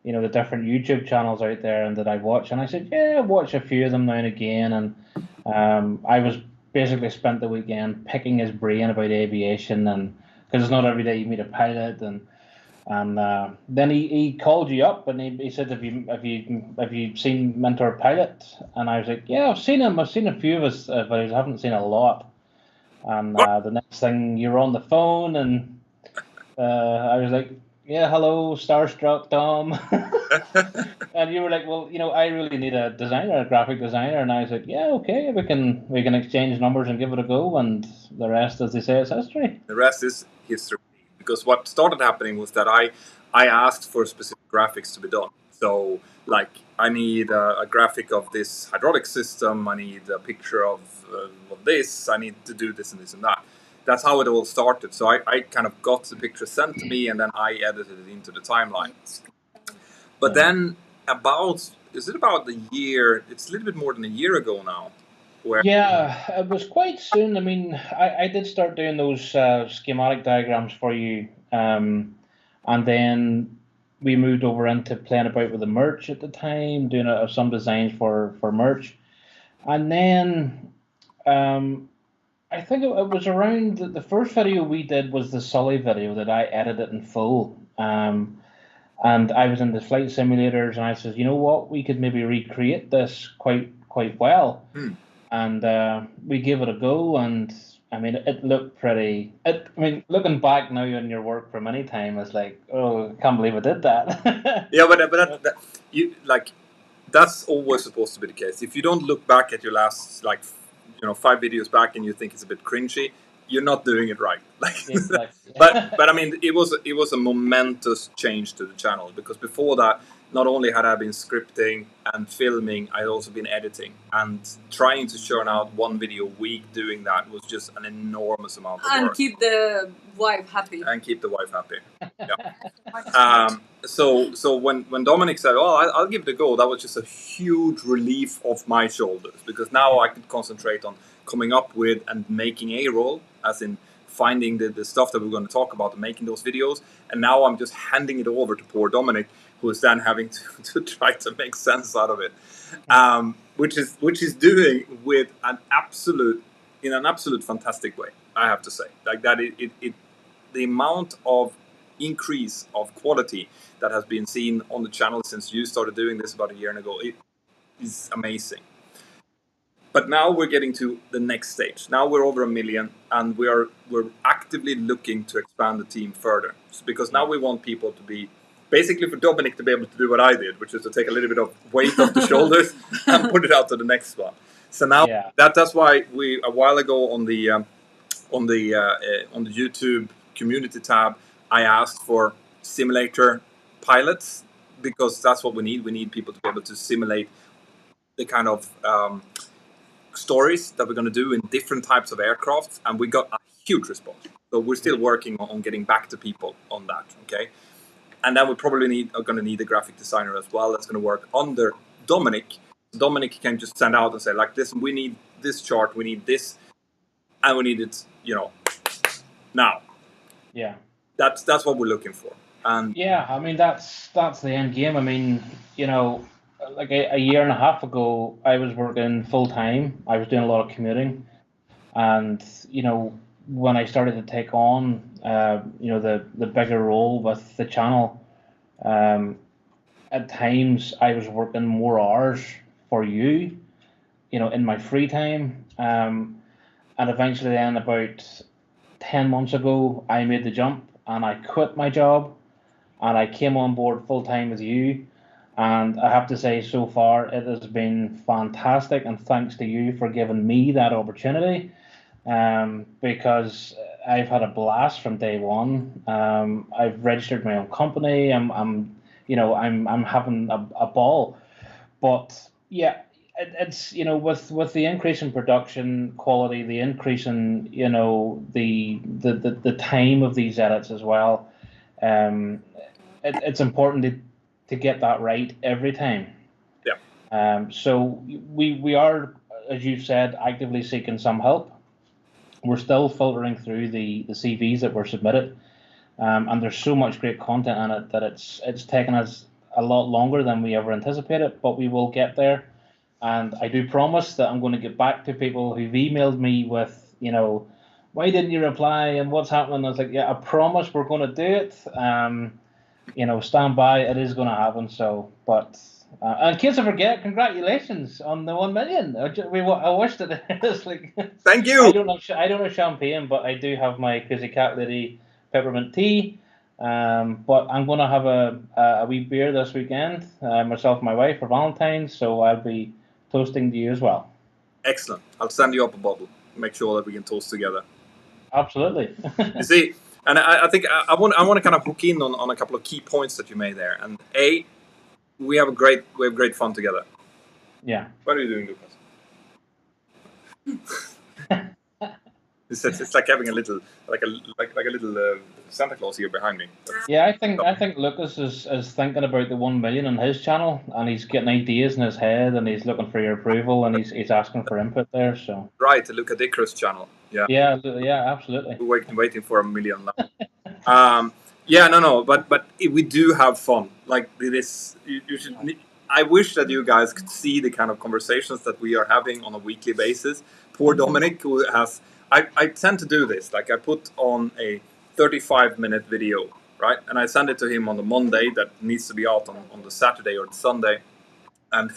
the different YouTube channels out there and that I watch. And I said, yeah, I watch a few of them now and again. And I was basically spent the weekend picking his brain about aviation, and because it's not every day you meet a pilot. And then he called you up and he said, have you seen Mentor Pilot? And I was like, yeah, I've seen him. I've seen a few of us, but I haven't seen a lot. And the next thing you're on the phone, and I was like, yeah, hello, starstruck Tom. And you were like, well, I really need a designer, a graphic designer. And I was like, yeah, okay, we can exchange numbers and give it a go. And the rest, as they say, is history. The rest is history. Because what started happening was that I asked for specific graphics to be done. So, like, I need a graphic of this hydraulic system. I need a picture of this. I need to do this and this and that. That's how it all started. So I kind of got the picture sent to me, and then I edited it into the timeline. But then is it about a year? It's a little bit more than a year ago now. Yeah, it was quite soon. I mean, I did start doing those schematic diagrams for you, and then we moved over into playing about with the merch at the time, doing some designs for merch, and then I think it was around the first video we did was the Sully video that I edited in full. And I was in the flight simulators, and I said, you know what, we could maybe recreate this quite well. And we gave it a go, and I mean, it looked pretty. Looking back now on your work from any time, it's like, oh, I can't believe I did that. Yeah, but that's always supposed to be the case. If you don't look back at your last 5 videos back and you think it's a bit cringy, you're not doing it right. Exactly. but I mean, it was a momentous change to the channel, because before that, not only had I been scripting and filming, I'd also been editing, and trying to churn out one video a week doing that was just an enormous amount of work. And keep the wife happy. Yeah. So when Dominic said, "Oh, I'll give it a go," that was just a huge relief off my shoulders, because now I could concentrate on coming up with and making a roll, as in finding the stuff that we're going to talk about and making those videos. And now I'm just handing it over to poor Dominic, who is then having to try to make sense out of it, which is doing with an absolute fantastic way. I have to say, like that, the amount of increase of quality that has been seen on the channel since you started doing this about a year ago, it is amazing. But now we're getting to the next stage. Now we're over 1 million, and we're actively looking to expand the team further, because now we want people to be, basically for Dominic to be able to do what I did, which is to take a little bit of weight off the shoulders and put it out to the next one. So now that's why we, a while ago on the YouTube community tab, I asked for simulator pilots, because that's what we need. We need people to be able to simulate the kind of stories that we're going to do in different types of aircraft, and we got a huge response. So we're still working on getting back to people on that. Okay. And then we probably are going to need a graphic designer as well that's going to work under Dominic. Dominic can just send out and say, like, listen, we need this chart, we need this, and we need it, now. Yeah. That's what we're looking for. And yeah, I mean, that's the end game. I mean, like a year and a half ago, I was working full time. I was doing a lot of commuting, and when I started to take on, the bigger role with the channel, at times I was working more hours for you, in my free time, and eventually then about 10 months ago, I made the jump and I quit my job and I came on board full time with you. And I have to say, so far, it has been fantastic. And thanks to you for giving me that opportunity, because I've had a blast from day one. I've registered my own company. I'm having a ball. But yeah, it's with the increase in production quality, the increase in the time of these edits as well. It's important to get that right every time. Yeah. So we are, as you've said, actively seeking some help. We're still filtering through the CVs that were submitted, and there's so much great content in it that it's taken us a lot longer than we ever anticipated, but we will get there. And I do promise that I'm going to get back to people who've emailed me with, why didn't you reply and what's happening? I was like, yeah, I promise we're going to do it. Stand by. It is going to happen. So, but in case I forget, congratulations on the 1 million. I wish that it's like. Thank you. I don't have champagne, but I do have my Crazy Cat Lady peppermint tea. But I'm going to have a wee beer this weekend, myself and my wife for Valentine's. So I'll be toasting to you as well. Excellent. I'll send you up a bottle. Make sure that we can toast together. Absolutely. You see, and I think I want to kind of hook in on a couple of key points that you made there. And we have great fun together. Yeah. What are you doing, Lucas? It's like having a little Santa Claus here behind me. Yeah, I think Lucas is thinking about the 1 million on his channel, and he's getting ideas in his head, and he's looking for your approval, and he's asking for input there. So right, to look at Icarus channel. Yeah. Yeah, absolutely. We're waiting for 1 million now. Yeah, no, but we do have fun. Like this, you should. I wish that you guys could see the kind of conversations that we are having on a weekly basis. Poor Dominic, who has. I tend to do this. Like I put on a 35-minute video, right? And I send it to him on the Monday that needs to be out on the Saturday or the Sunday. And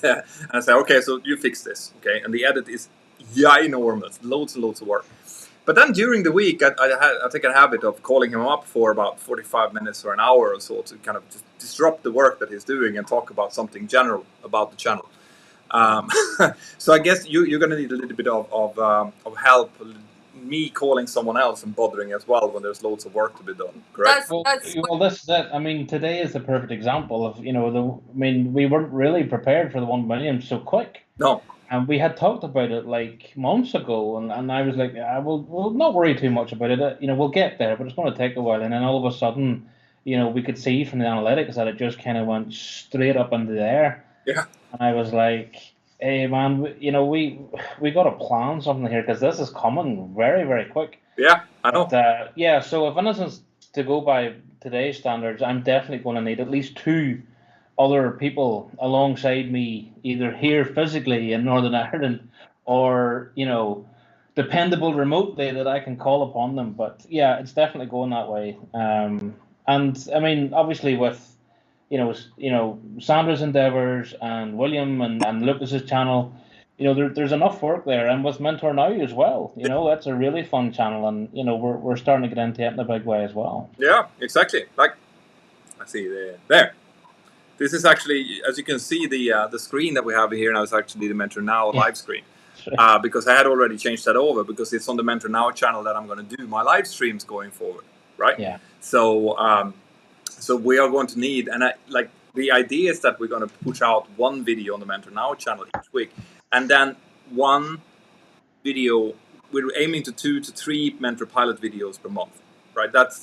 I say, okay, so you fix this, okay? And the edit is enormous, loads and loads of work. But then during the week, I take a habit of calling him up for about 45 minutes or an hour or so to kind of just disrupt the work that he's doing and talk about something general about the channel. So I guess you're going to need a little bit of help. Me calling someone else and bothering as well when there's loads of work to be done. Correct? Well, this is it. I mean, today is the perfect example of we weren't really prepared for the 1 million so quick. No. And we had talked about it like months ago, and I was like, we'll not worry too much about it. We'll get there, but it's going to take a while. And then all of a sudden, we could see from the analytics that it just kind of went straight up into the air. Yeah. And I was like, hey man, we got to plan something here because this is coming very, very quick. Yeah, I know. But, yeah, so if innocence to go by today's standards, I'm definitely going to need at least 2 other people alongside me, either here physically in Northern Ireland or, dependable remotely that I can call upon them. But yeah, it's definitely going that way. And I mean, obviously with, Sandra's endeavors and William and Lucas's channel, there's enough work there. And with Mentor Now as well, that's a really fun channel. And, we're starting to get into it in a big way as well. Yeah, exactly. Like, I see there. This is actually, as you can see, the screen that we have here now is actually the Mentor Now live screen. Because I had already changed that over because it's on the Mentor Now channel that I'm going to do my live streams going forward, right? Yeah. So we are going to need, and the idea is that we're going to push out one video on the Mentor Now channel each week, and then one video. We're aiming to 2 to 3 Mentor Pilot videos per month. Right, that's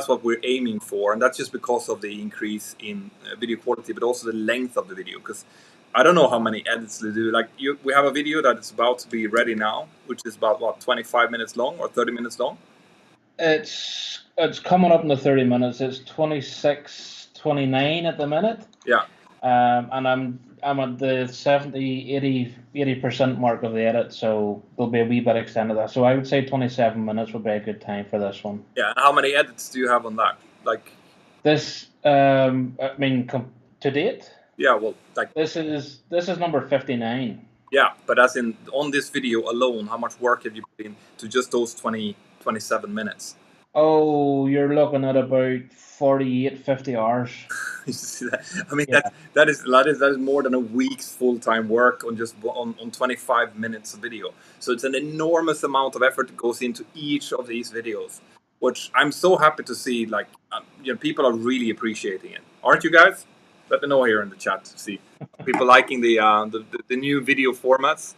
what we're aiming for, and that's just because of the increase in video quality, but also the length of the video. Because I don't know how many edits they do. Like we have a video that is about to be ready now, which is about 25 minutes long or 30 minutes long. It's coming up in the 30 minutes. It's 26:29 at the minute. Yeah. And I'm at the 80% mark of the edit, so there'll be a wee bit extended that. So I would say 27 minutes would be a good time for this one. Yeah, and how many edits do you have on that? Like this, I mean, to date. Yeah, well, like this is number 59. Yeah, but as in on this video alone, how much work have you put in to just those 27 minutes? Oh, you're looking at about 48, 50 hours. You see that? I mean, yeah. that is more than a week's full-time work on just on 25 minutes of video. So it's an enormous amount of effort that goes into each of these videos, which I'm so happy to see. Like, people are really appreciating it, aren't you guys? Let me know here in the chat to see People liking the new video formats.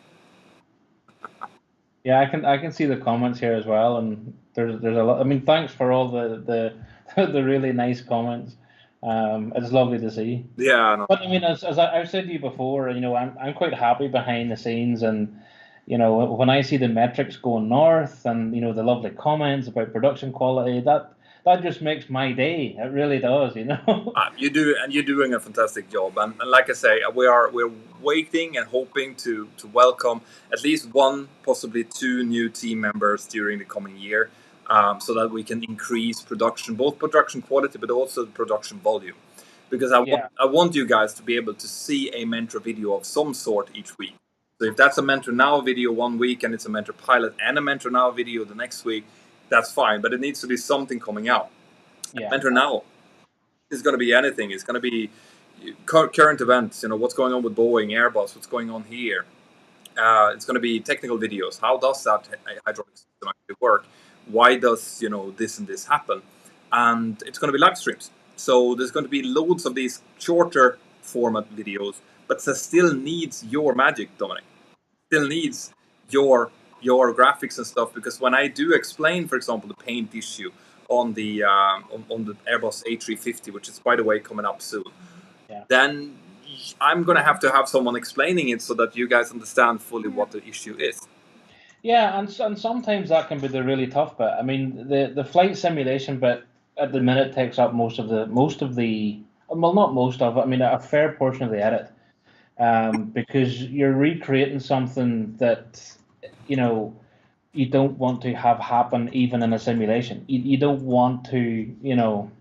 Yeah, I can see the comments here as well, and there's a lot. I mean, thanks for all the the really nice comments. It's lovely to see. Yeah, no. But I mean, as I've said to you before, you know, I'm quite happy behind the scenes, and you know, when I see the metrics going north, and you know, the lovely comments about production quality, that just makes my day. It really does, you know. You do, and you're doing a fantastic job. And like I say, we're waiting and hoping to welcome at least one, possibly two new team members during the coming year, so that we can increase production, both production quality, but also production volume. Because I want you guys to be able to see a mentor video of some sort each week. So if that's a mentor now video one week, and it's a mentor pilot and a mentor now video the next week, that's fine. But it needs to be something coming out. Yeah. Mentor now is going to be anything. It's going to be current events. You know, what's going on with Boeing, Airbus, what's going on here. It's going to be technical videos. How does that hydraulic system actually work? Why does, you know, this and this happen? And it's going to be live streams. So there's going to be loads of these shorter format videos, but that still needs your magic, Dominic. Still needs your graphics and stuff, because when I do explain, for example, the paint issue on the Airbus A350, which is, by the way, coming up soon, then I'm going to have someone explaining it so that you guys understand fully what the issue is. Yeah, and sometimes that can be the really tough bit. I mean, the flight simulation bit at the minute takes up most of the well, not most of it. I mean, a fair portion of the edit, because you're recreating something that, you know, you don't want to have happen even in a simulation. You don't want to, you know,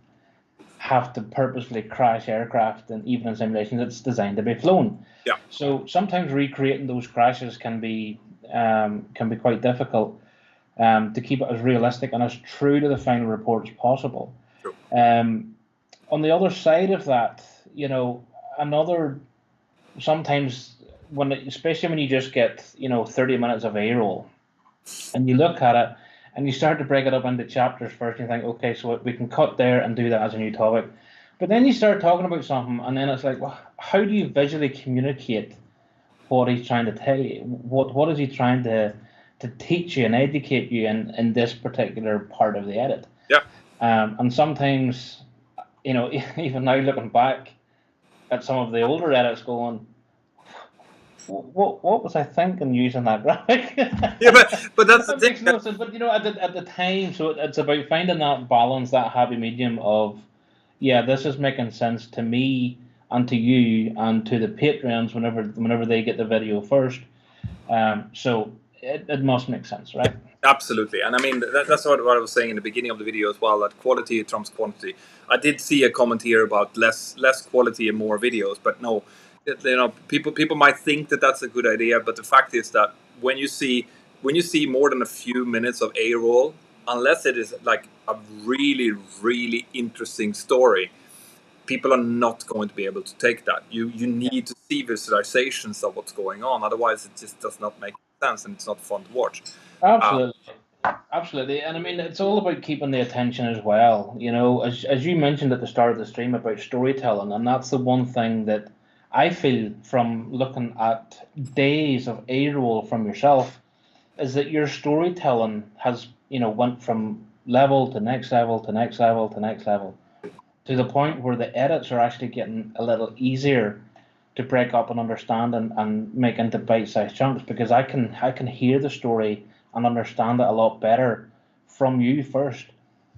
have to purposely crash aircraft, and even in simulations it's designed to be flown. Yeah. So sometimes recreating those crashes can be quite difficult, to keep it as realistic and as true to the final report as possible. Sure. On the other side of that, you know, sometimes especially when you just get, you know, 30 minutes of A-roll, and you look at it and you start to break it up into chapters first, and you think, okay, so we can cut there and do that as a new topic. But then you start talking about something, and then it's like, well, how do you visually communicate what he's trying to tell you? What is he trying to teach you and educate you in this particular part of the edit? Yeah. And sometimes, you know, even now looking back at some of the older edits, going, what was I thinking using that graphic? Yeah, but that's the thing. Makes no sense. But you know, at the time, so it's about finding that balance, that happy medium of, yeah, this is making sense to me and to you and to the Patreons whenever they get the video first. So it must make sense, right? Absolutely. And I mean, that's what I was saying in the beginning of the video as well, that quality trumps quantity. I did see a comment here about less quality and more videos, but no, you know, people might think that that's a good idea, but the fact is that when you see more than a few minutes of A-roll, unless it is like a really, really interesting story, people are not going to be able to take that. You need to see visualizations of what's going on, otherwise it just does not make sense and it's not fun to watch. Absolutely. And I mean, it's all about keeping the attention as well. You know, as you mentioned at the start of the stream about storytelling, and that's the one thing that I feel from looking at days of A-roll from yourself, is that your storytelling has, you know, went from level to next level to next level to next level, to the point where the edits are actually getting a little easier to break up and understand and make into bite-sized chunks, because I can hear the story and understand it a lot better from you first.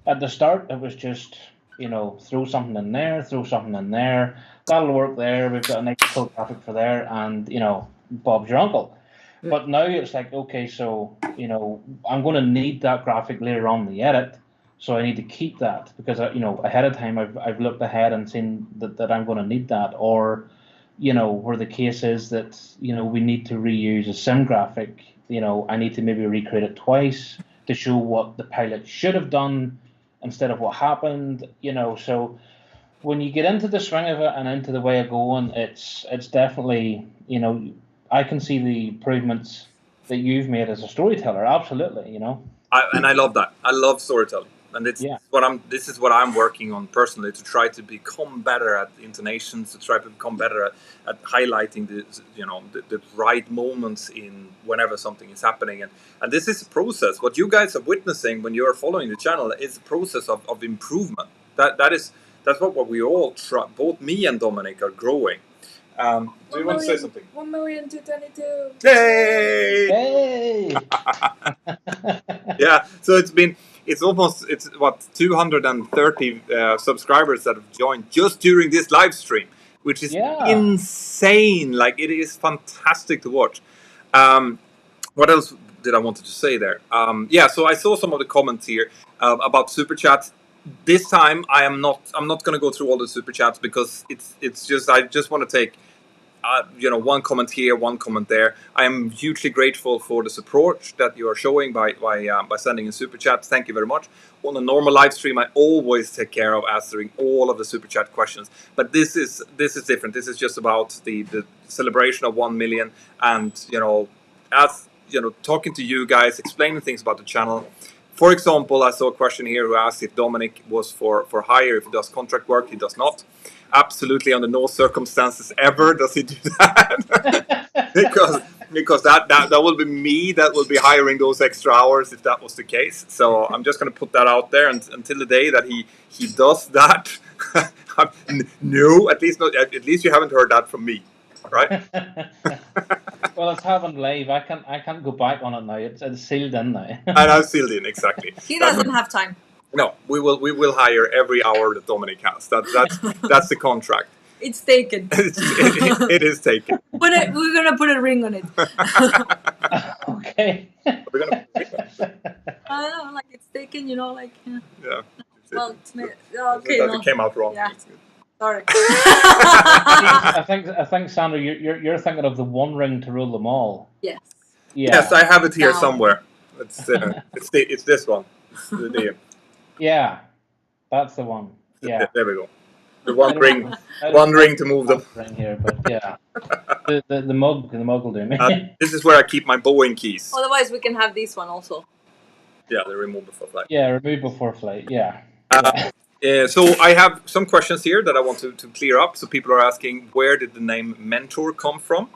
At the start, it was just, you know, throw something in there, that'll work there, we've got a nice cool graphic for there, and, you know, Bob's your uncle. But now it's like, okay, so, you know, I'm going to need that graphic later on in the edit, so I need to keep that, because, you know, ahead of time I've looked ahead and seen that I'm going to need that. Or, you know, where the case is that, you know, we need to reuse a sim graphic, you know, I need to maybe recreate it twice to show what the pilot should have done instead of what happened, you know. So when you get into the swing of it and into the way of going, it's definitely, you know, I can see the improvements that you've made as a storyteller. Absolutely, you know. And I love that. I love storytelling. and this is what I'm working on personally, to try to become better at intonations, to try to become better at highlighting the right moments in whenever something is happening, and this is a process. What you guys are witnessing when you are following the channel is a process of improvement. That's what we all try. Both me and Dominic are growing. Do you want to say something? 1,222,000. Yay! Hey! Yeah, so it's what 230 subscribers that have joined just during this live stream, which is insane. Like, it is fantastic to watch. What else did I wanted to say there? So I saw some of the comments here about super chats. This time I'm not going to go through all the super chats, because it's just, I just want to take one comment here, one comment there. I am hugely grateful for the support that you are showing by sending in super chats. Thank you very much. On a normal live stream, I always take care of answering all of the super chat questions, but this is different. This is just about the celebration of 1 million, and talking to you guys, explaining things about the channel. For example, I saw a question here who asked if Dominic was for hire, if he does contract work. He does not. Absolutely, under no circumstances ever does he do that. because that will be me that will be hiring those extra hours if that was the case. So I'm just going to put that out there, and until the day that he does that, no, at least you haven't heard that from me, right? Well, it's happened live. I can't go back on it now. It's sealed in now. And I'm sealed in, exactly. He doesn't have time. No, we will hire every hour that Dominic has. That's the contract. It's taken. It is taken. We're gonna put a ring on it. Okay. We're gonna. I don't know, like, it's taken. Like. Yeah. Well, okay. That came out wrong. Yeah. Sorry. I think Sandra, you're thinking of the one ring to rule them all. Yes. Yeah. Yes, I have it here somewhere. It's this one. Yeah, that's the one. Yeah. There we go. The one ring to move them. Ring here, but yeah. the mug will do me. This is where I keep my Boeing keys. Otherwise, we can have this one also. Yeah, the remove before flight. Yeah, remove before flight. Yeah. So I have some questions here that I want to clear up. So people are asking, where did the name Mentor come from?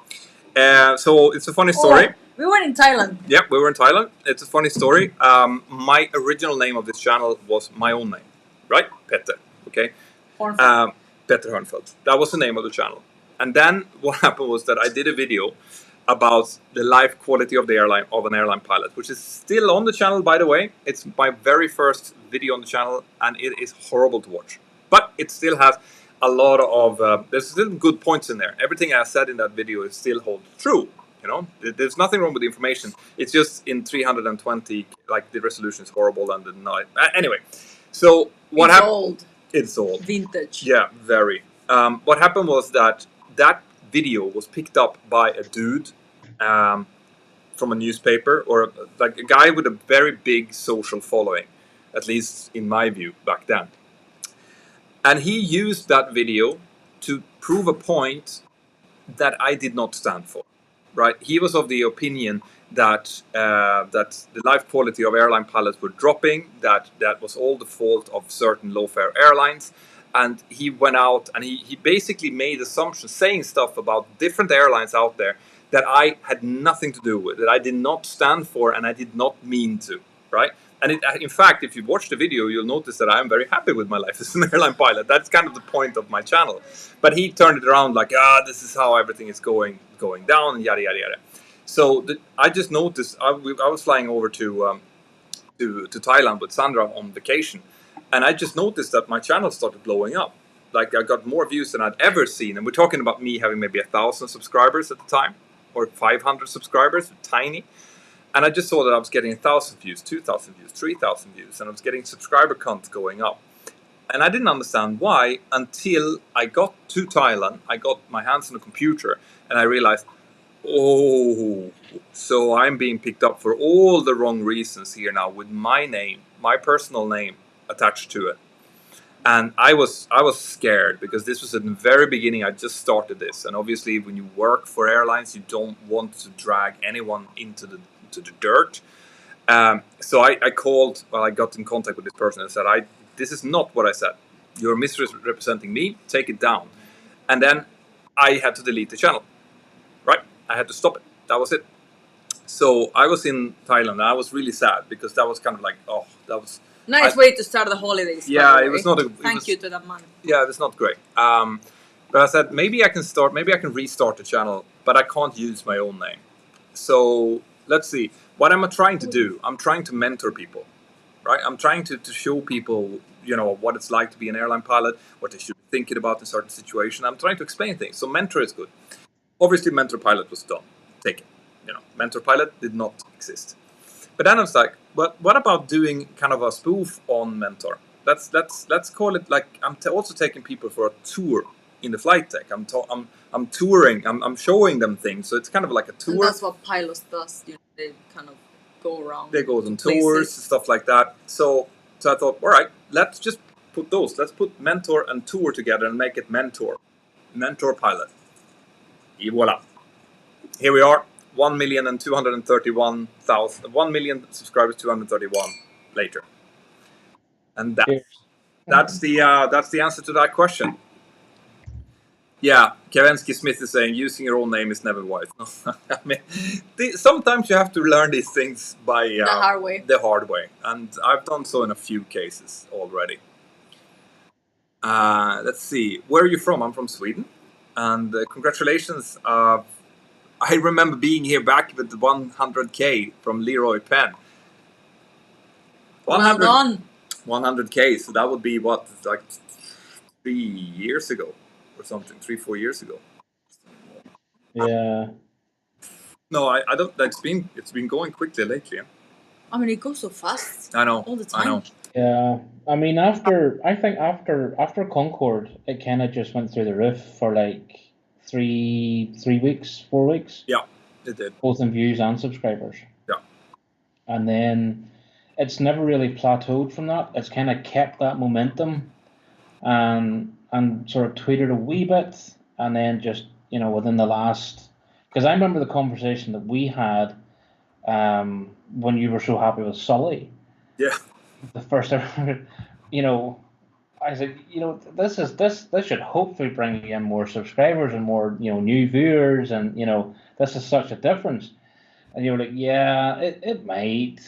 So it's a funny story. We were in Thailand. Yep, we were in Thailand. It's a funny story. My original name of this channel was my own name, right? Petter. Okay. Petter Hörnfeldt. That was the name of the channel. And then what happened was that I did a video about the life quality of an airline pilot, which is still on the channel, by the way. It's my very first video on the channel, and it is horrible to watch. But it still has a lot of there's still good points in there. Everything I said in that video is still holds true. There's nothing wrong with the information. It's just in 320, like, the resolution is horrible, and the night. Anyway, so what happened? Old. It's old. Vintage. Yeah, very. What happened was that video was picked up by a dude from a newspaper, or like a guy with a very big social following, at least in my view back then. And he used that video to prove a point that I did not stand for. Right? He was of the opinion that the life quality of airline pilots were dropping, that was all the fault of certain low-fare airlines. And he went out and he basically made assumptions, saying stuff about different airlines out there that I had nothing to do with, that I did not stand for, and I did not mean to, right? And in fact, if you watch the video, you'll notice that I am very happy with my life as an airline pilot. That's kind of the point of my channel. But he turned it around like, this is how everything is going down, and yada, yada, yada. So I just noticed, I was flying over to Thailand with Sandra on vacation, and I just noticed that my channel started blowing up. Like, I got more views than I'd ever seen. And we're talking about me having maybe 1,000 subscribers at the time, or 500 subscribers, tiny. And I just saw that I was getting 1,000 views, 2,000 views, 3,000 views, and I was getting subscriber counts going up. And I didn't understand why until I got to Thailand. I got my hands on a computer, and I realized, so I'm being picked up for all the wrong reasons here now, with my name, my personal name attached to it. And I was scared, because this was at the very beginning. I just started this, and obviously when you work for airlines, you don't want to drag anyone into the dirt. So I called, well, I got in contact with this person and said, this is not what I said. You're misrepresenting me. Take it down. And then I had to delete the channel. Right? I had to stop it. That was it. So I was in Thailand and I was really sad because that was kind of like, oh, that was... Nice way to start the holidays. Yeah, by the it way. was not a... Thank you to that man. Yeah, it was not great. But I said, maybe I can restart the channel, but I can't use my own name. So let's see. What am I trying to do? I'm trying to mentor people, right? I'm trying to show people, what it's like to be an airline pilot, what they should be thinking about in certain situations. I'm trying to explain things. So mentor is good. Obviously, mentor pilot was done. Take it. Mentor pilot did not exist. But then I was like, what about doing kind of a spoof on mentor? Let's call it like I'm also taking people for a tour in the flight deck. I'm touring. I'm showing them things. So it's kind of like a tour. And that's what pilots does. They kind of go around. They go on tours, stuff like that. So I thought, all right, let's just put those. Let's put mentor and tour together and make it mentor pilot. Et voila. Here we are. 1,231,000. 1 million subscribers, 231 later. And that's the answer to that question. Yeah, Kevensky Smith is saying using your own name is never wise. I mean, sometimes you have to learn these things by the hard way. The hard way, and I've done so in a few cases already. Let's see, where are you from? I'm from Sweden, and congratulations. I remember being here back with the 100K from Leroy Penn. 100K, so that would be what, like 3 years ago or something, 3-4 years ago. Yeah. No, I don't. It's been going quickly lately. I mean, it goes so fast. I know. All the time. I know. Yeah. I mean, after Concorde, it kind of just went through the roof for like 4 weeks. Yeah, it did. Both in views and subscribers. Yeah. And then it's never really plateaued from that. It's kind of kept that momentum, and sort of tweeted a wee bit, and then just within the last, because I remember the conversation that we had when you were so happy with Sully. Yeah. The first ever, I said, this should hopefully bring in more subscribers and more, new viewers, and this is such a difference. And you were like, yeah, it might,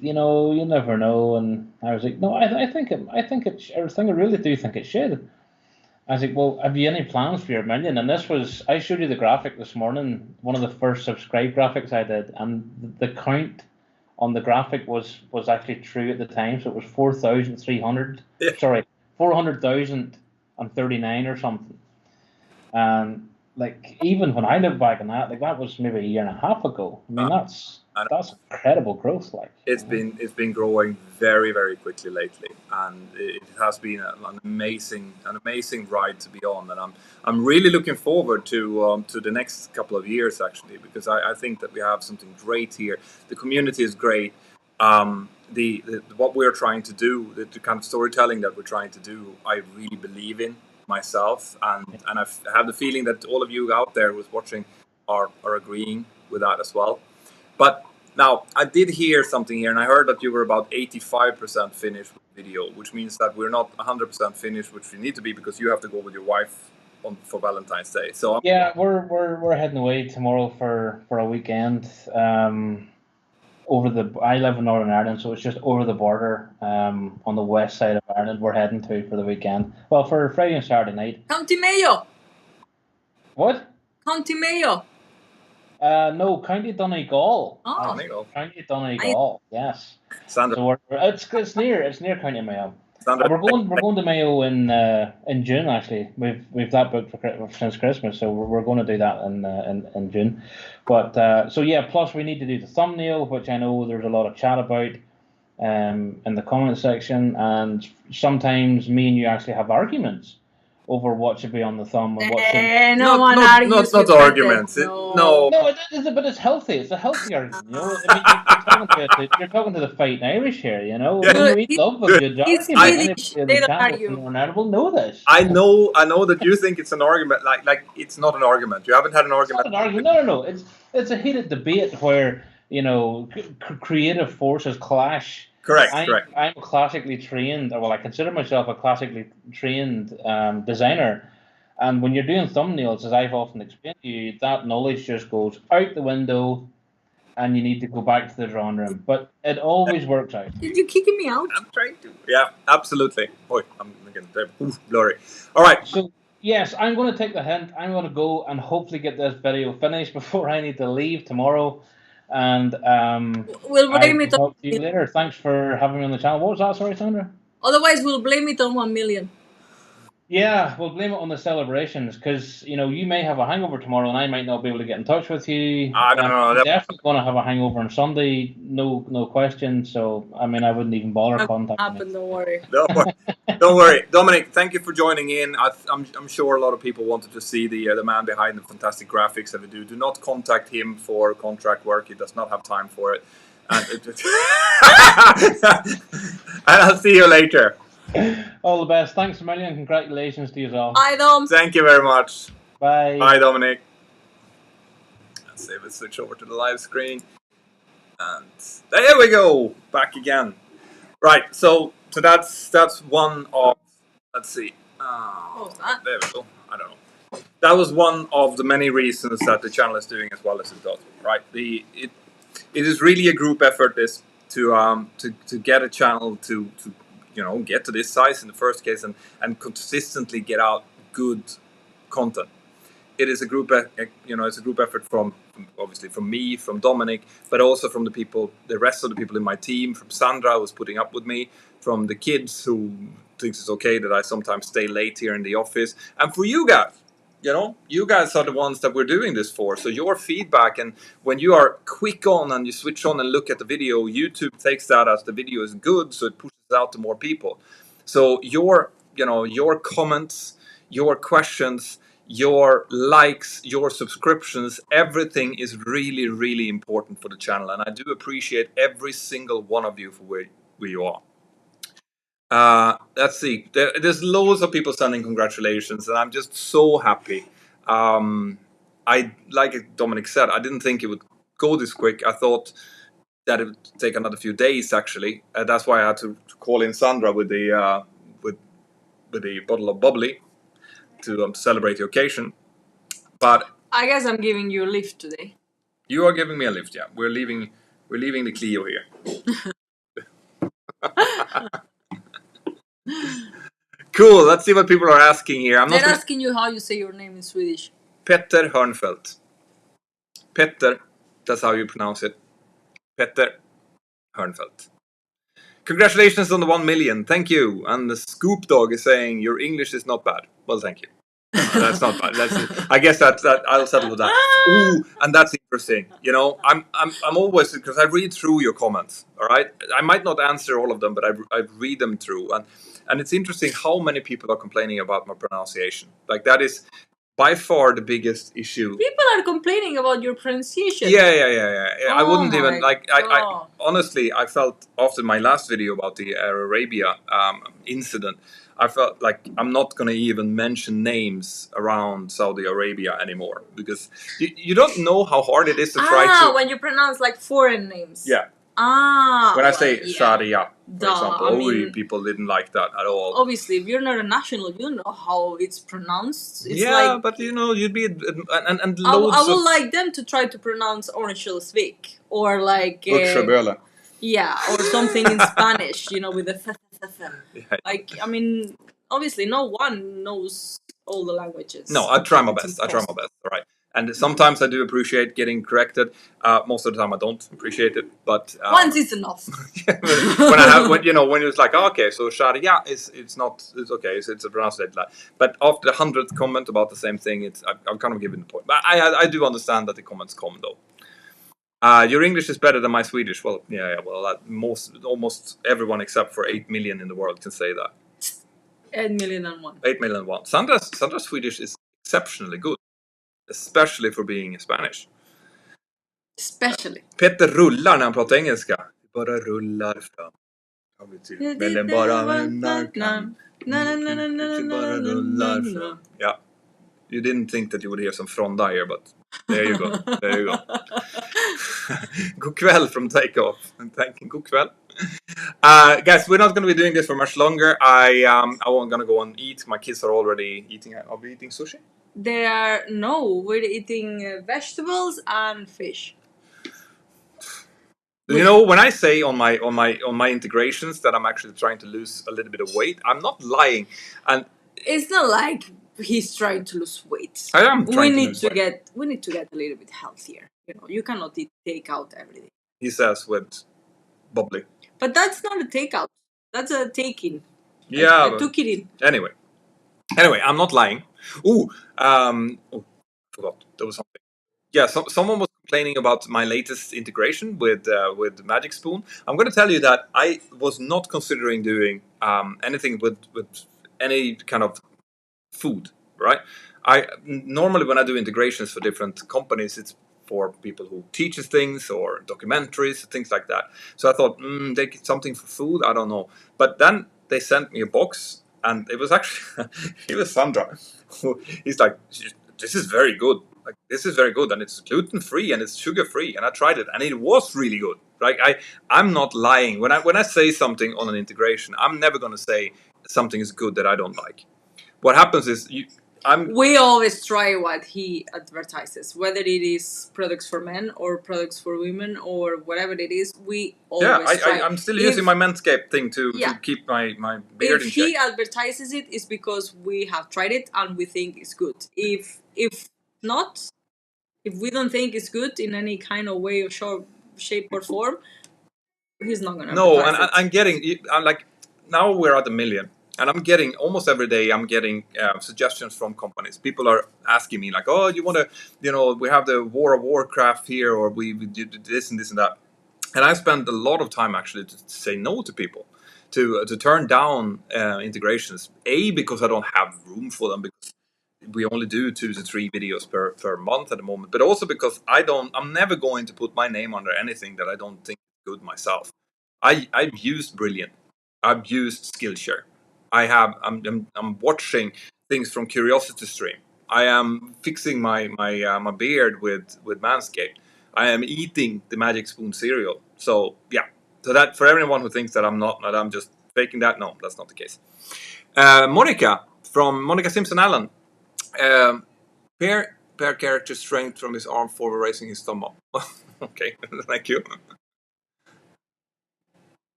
you never know. And I was like, no, I really do think it should. I was like, well, have you any plans for your million? And I showed you the graphic this morning, one of the first subscribe graphics I did, and the count on the graphic was actually true at the time. So it was 4,300. Yeah. Sorry, 400,039 or something. And like, even when I look back on that, like, that was maybe a year and a half ago. I mean, that's incredible growth. Like, it's been growing very, very quickly lately, and it has been an amazing ride to be on. And I'm really looking forward to the next couple of years, actually, because I think that we have something great here. The community is great. What we're trying to do, the kind of storytelling that we're trying to do, I really believe in myself, and I have the feeling that all of you out there who's watching are agreeing with that as well. But now I did hear something here, and I heard that you were about 85% finished with video, which means that we're not 100% finished, which we need to be, because you have to go with your wife for Valentine's Day. So yeah, we're heading away tomorrow for a weekend. I live in Northern Ireland, so it's just over the border on the west side of Ireland we're heading to for the weekend. Well, for Friday and Saturday night. County Mayo. What? County Mayo. No, County Donegal. Oh. Donegal. County Donegal. Yes. Sandra. So it's near County Mayo. Sandra. We're going to Mayo in June, actually. We've that booked since Christmas, so we're going to do that in June. But so yeah, plus we need to do the thumbnail, which I know there's a lot of chat about in the comment section, and sometimes me and you actually have arguments over what should be on the thumb and what should. Not arguments. No. But it's healthy. It's a healthy argument. I mean, you're talking to the fighting Irish here. Yeah. We love a good argument. We'll know this. I know that you think it's an argument. Like it's not an argument. You haven't had an argument. It's not an argument. No. It's a heated debate where creative forces clash. Correct. I'm classically trained, well, I consider myself a classically trained designer. And when you're doing thumbnails, as I've often explained to you, that knowledge just goes out the window and you need to go back to the drawing room. But it always works out. Did you kicking me out? I'm trying to. Yeah, absolutely. Boy, I'm getting blurry. All right. So, yes, I'm going to take the hint. I'm going to go and hopefully get this video finished before I need to leave tomorrow. And we'll blame it on talk to you later. Thanks for having me on the channel. What was that? Sorry, Sandra? Otherwise, we'll blame it on 1 million. Yeah, we'll blame it on the celebrations because, you may have a hangover tomorrow and I might not be able to get in touch with you. I don't know. I'm definitely going to have a hangover on Sunday, no question. So, I mean, I wouldn't even bother contacting you. Don't worry. Don't worry. Dominic, thank you for joining in. I'm sure a lot of people wanted to see the man behind the fantastic graphics that we do. Do not contact him for contract work. He does not have time for it. And I'll see you later. All the best. Thanks a million. Congratulations to you all. Bye, Dom. Thank you very much. Bye. Bye, Dominic. Let's see if we switch over to the live screen. And there we go. Back again. Right. So that's one of. Let's see. What was that? There we go. I don't know. That was one of the many reasons that the channel is doing as well as it does. Right. It is really a group effort. This to get a channel to get to this size in the first case and consistently get out good content. It is a group, it's a group effort from obviously from me, from Dominic, but also from the rest of the people in my team, from Sandra who's putting up with me, from the kids who thinks it's okay that I sometimes stay late here in the office, and for you guys. You guys are the ones that we're doing this for. So your feedback, and when you are quick on and you switch on and look at the video, YouTube takes that as the video is good, so it pushes it out to more people. So your comments, your questions, your likes, your subscriptions, everything is really, really important for the channel. And I do appreciate every single one of you for where you are. Let's see. There's loads of people sending congratulations, and I'm just so happy. Like Dominic said, I didn't think it would go this quick. I thought that it would take another few days. Actually, that's why I had to call in Sandra with the bottle of bubbly to celebrate the occasion. But I guess I'm giving you a lift today. You are giving me a lift. Yeah, we're leaving the Clio here. Cool, let's see what people are asking here. They're asking you how you say your name in Swedish. Petter Hörnfeldt. Petter, that's how you pronounce it. Petter Hörnfeldt. Congratulations on the 1 million, thank you. And the Scoop Dog is saying your English is not bad. Well, thank you. That's not bad. I guess that I'll settle with that. Ooh, and that's interesting. I'm always, because I read through your comments. All right, I might not answer all of them, but I read them through, and it's interesting how many people are complaining about my pronunciation. Like that is by far the biggest issue. People are complaining about your pronunciation. Yeah. Oh, I wouldn't even I honestly, I felt after my last video about the Air Arabia incident, I felt like I'm not going to even mention names around Saudi Arabia anymore, because you don't know how hard it is to try to... when you pronounce like foreign names. Yeah. When I say Sharia, for example, people didn't like that at all. Obviously, if you're not a national, you don't know how it's pronounced. It's but you'd be... And I would like them to try to pronounce Örnsköldsvik, or like... yeah, or something in Spanish, with the... Like, obviously no one knows all the languages. No, I try my best. All right. And sometimes I do appreciate getting corrected. Most of the time I don't appreciate it, but once is enough. when it's like, okay, so Sharia it's okay, it's a pronunciation. But after the 100th comment about the same thing, I'm kind of giving the point. But I do understand that the comments come though. Your English is better than my Swedish. Well, yeah. Well, almost everyone except for 8 million in the world can say that. 8 million and one. 8 million and one. Sandra's Swedish is exceptionally good, especially for being Spanish. Especially. Petter rullar när han pratar engelska. Bara rullar fram. Mellan bara vänner kan. Bara rullar fram. Yeah. You didn't think that you would hear some Fronda here, but there you go. God kväll from Takeoff. And thank God kväll. Guys, we're not going to be doing this for much longer. I'm going to go and eat. My kids are already eating. Are we eating sushi? We're eating vegetables and fish. You know, when I say on my integrations that I'm actually trying to lose a little bit of weight, I'm not lying. And it's not like he's trying to lose weight. I am trying to lose weight. We need to get a little bit healthier. You know, you cannot eat takeout every day. He says with bubbly. But that's not a takeout. That's a take-in. Yeah. I took it in. Anyway, I'm not lying. Forgot there was something. Yeah, someone was complaining about my latest integration with Magic Spoon. I'm going to tell you that I was not considering doing anything with any kind of food, right? I normally, when I do integrations for different companies, it's for people who teaches things or documentaries, things like that. So I thought, they get something for food. I don't know. But then they sent me a box, and it was actually it was Sandra. He's like, this is very good. Like, this is very good, and it's gluten free and it's sugar free. And I tried it, and it was really good. Like I'm not lying when I say something on an integration. I'm never going to say something is good that I don't like. What happens is we always try what he advertises, whether it is products for men or products for women or whatever it is. We always try. I'm still using my Manscaped thing to keep my beard in check. If he advertises it, it's because we have tried it and we think it's good. If not, if we don't think it's good in any kind of way or shape or form, he's not gonna. No, and I'm like, now we're at 1 million. And I'm getting, almost every day, suggestions from companies. People are asking me, like, oh, you want to, we have the War of Warcraft here, or we do this and this and that. And I spend a lot of time, actually, to say no to people, to turn down integrations. Because I don't have room for them, because we only do 2 to 3 videos per month at the moment. But also because I'm never going to put my name under anything that I don't think is good myself. I've used Brilliant. I've used Skillshare. I'm watching things from Curiosity Stream. I am fixing my beard with Manscaped. I am eating the Magic Spoon cereal. So yeah. So that, for everyone who thinks that I'm just faking that, no, that's not the case. Monica from Monica Simpson Allen. Pair character strength from his arm forward, raising his thumb up. Okay, thank you.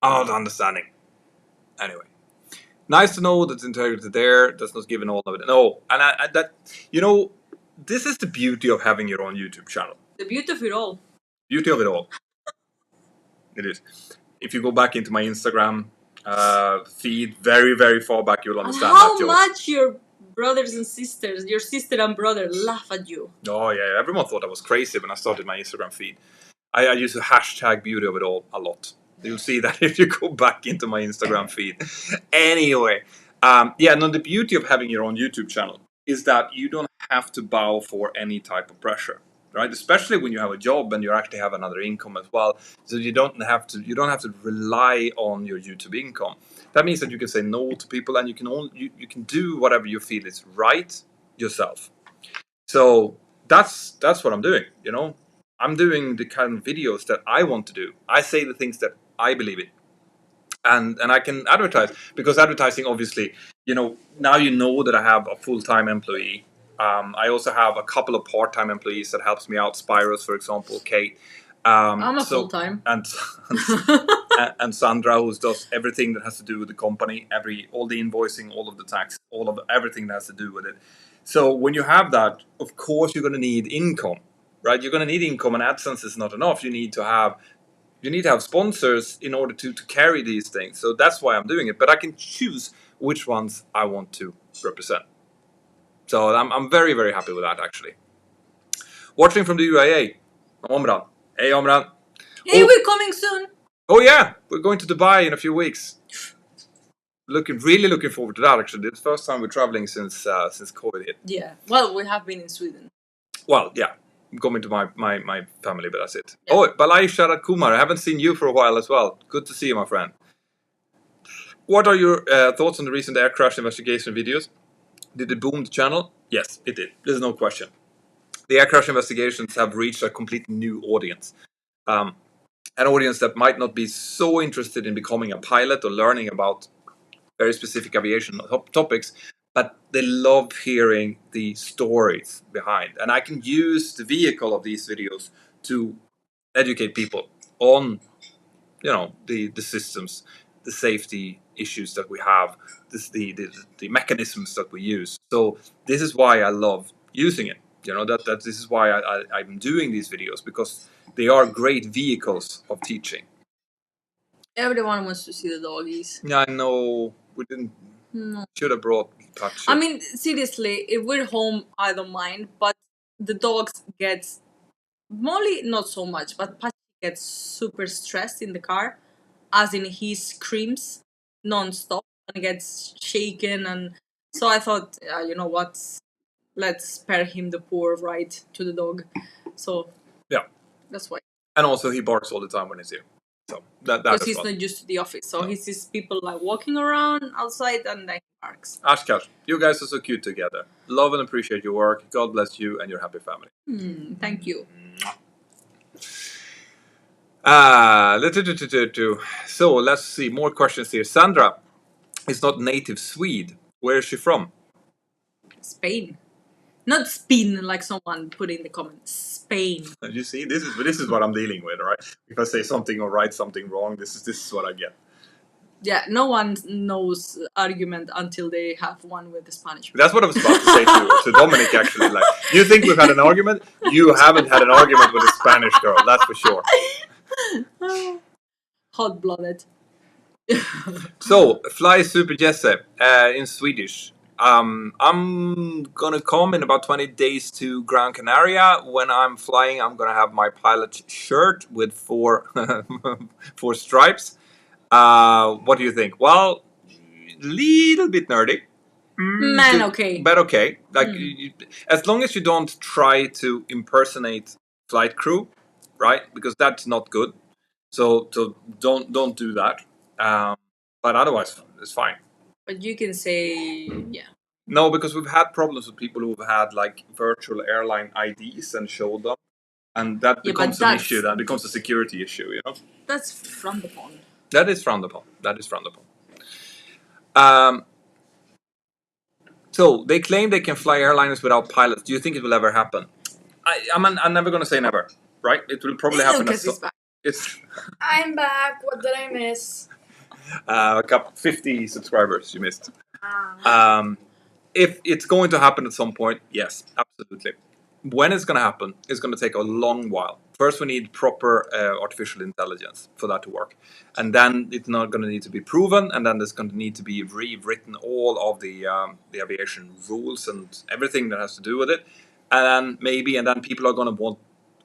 Oh, the understanding. Anyway. Nice to know that the integrity there. That's not given all of it. No, and this is the beauty of having your own YouTube channel. The beauty of it all. Beauty of it all. It is. If you go back into my Instagram feed, very, very far back, you'll understand how much your brothers and sisters, your sister and brother, laugh at you. Oh yeah, everyone thought I was crazy when I started my Instagram feed. I use the hashtag beauty of it all a lot. You'll see that if you go back into my Instagram feed. Anyway, the beauty of having your own YouTube channel is that you don't have to bow for any type of pressure, right? Especially when you have a job and you actually have another income as well. So you don't have to rely on your YouTube income. That means that you can say no to people, and you can do whatever you feel is right yourself. So that's what I'm doing. I'm doing the kind of videos that I want to do. I say the things that I believe in, and I can advertise, because advertising, obviously, now that I have a full-time employee. I also have a couple of part-time employees that helps me out. Spiros, for example, Kate. I'm a full-time, and Sandra, who does everything that has to do with the company, all the invoicing, all of the tax, everything that has to do with it. So when you have that, of course, you're going to need income, right? You're going to need income, and AdSense is not enough. You need to have sponsors in order to carry these things. So that's why I'm doing it. But I can choose which ones I want to represent. So I'm very, very happy with that, actually. Watching from the UAE, Omran. Hey, Omran. Hey, we're coming soon. Oh yeah, we're going to Dubai in a few weeks. Really looking forward to that, actually. It's the first time we're traveling since COVID hit. Yeah. Well, we have been in Sweden. Well, yeah. I'm coming to my family, but that's it. Yeah. Oh, Balai Sharad Kumar. I haven't seen you for a while as well. Good to see you, my friend. What are your thoughts on the recent air crash investigation videos? Did it boom the channel? Yes, it did. There's no question. The air crash investigations have reached a completely new audience. an audience that might not be so interested in becoming a pilot or learning about very specific aviation topics, but they love hearing the stories behind. And I can use the vehicle of these videos to educate people on, the systems, the safety issues that we have, the mechanisms that we use. So this is why I love using it. That this is why I'm doing these videos, because they are great vehicles of teaching. Everyone wants to see the doggies. Yeah, I know. We didn't. No. Should have brought Touch. I mean, seriously, if we're home, I don't mind, but the dogs gets Molly not so much, but Patty gets super stressed in the car, as in he screams non-stop and gets shaken, and so I thought, you know what, let's spare him the poor ride to the dog. So yeah, that's why. And also he barks all the time when he's here. So that because he's not used to the office, so he sees people like walking around outside and then he barks. Ashkash, you guys are so cute together. Love and appreciate your work. God bless you and your happy family. Thank you. So let's see more questions here. Sandra is not native Swede. Where is she from? Spain. Not spin like someone put in the comments. Spain. You see, this is what I'm dealing with, right? If I say something or write something wrong, this is what I get. Yeah, no one knows argument until they have one with the Spanish. That's what I was about to say to Dominic, actually. Like, you think we've had an argument? You haven't had an argument with a Spanish girl, that's for sure. Hot-blooded. So, fly Super Jesse in Swedish. I'm gonna come in about 20 days to Gran Canaria. When I'm flying, I'm gonna have my pilot shirt with four stripes. What do you think? Well, little bit nerdy. Man, okay. But okay. Like, as long as you don't try to impersonate flight crew, right? Because that's not good. So don't do that. But otherwise, it's fine. But you can say, yeah. No, because we've had problems with people who've had like virtual airline IDs and showed them, and that becomes an issue. That becomes a security issue. That's frowned upon. That is frowned upon. So they claim they can fly airliners without pilots. Do you think it will ever happen? I'm never going to say never. Right? It will probably happen. I'm back. What did I miss? A couple 50 subscribers you missed. If it's going to happen at some point, yes, absolutely. When it's going to happen, it's going to take a long while. First, we need proper artificial intelligence for that to work. And then it's not going to need to be proven, and then there's going to need to be rewritten all of the aviation rules and everything that has to do with it. And then people are going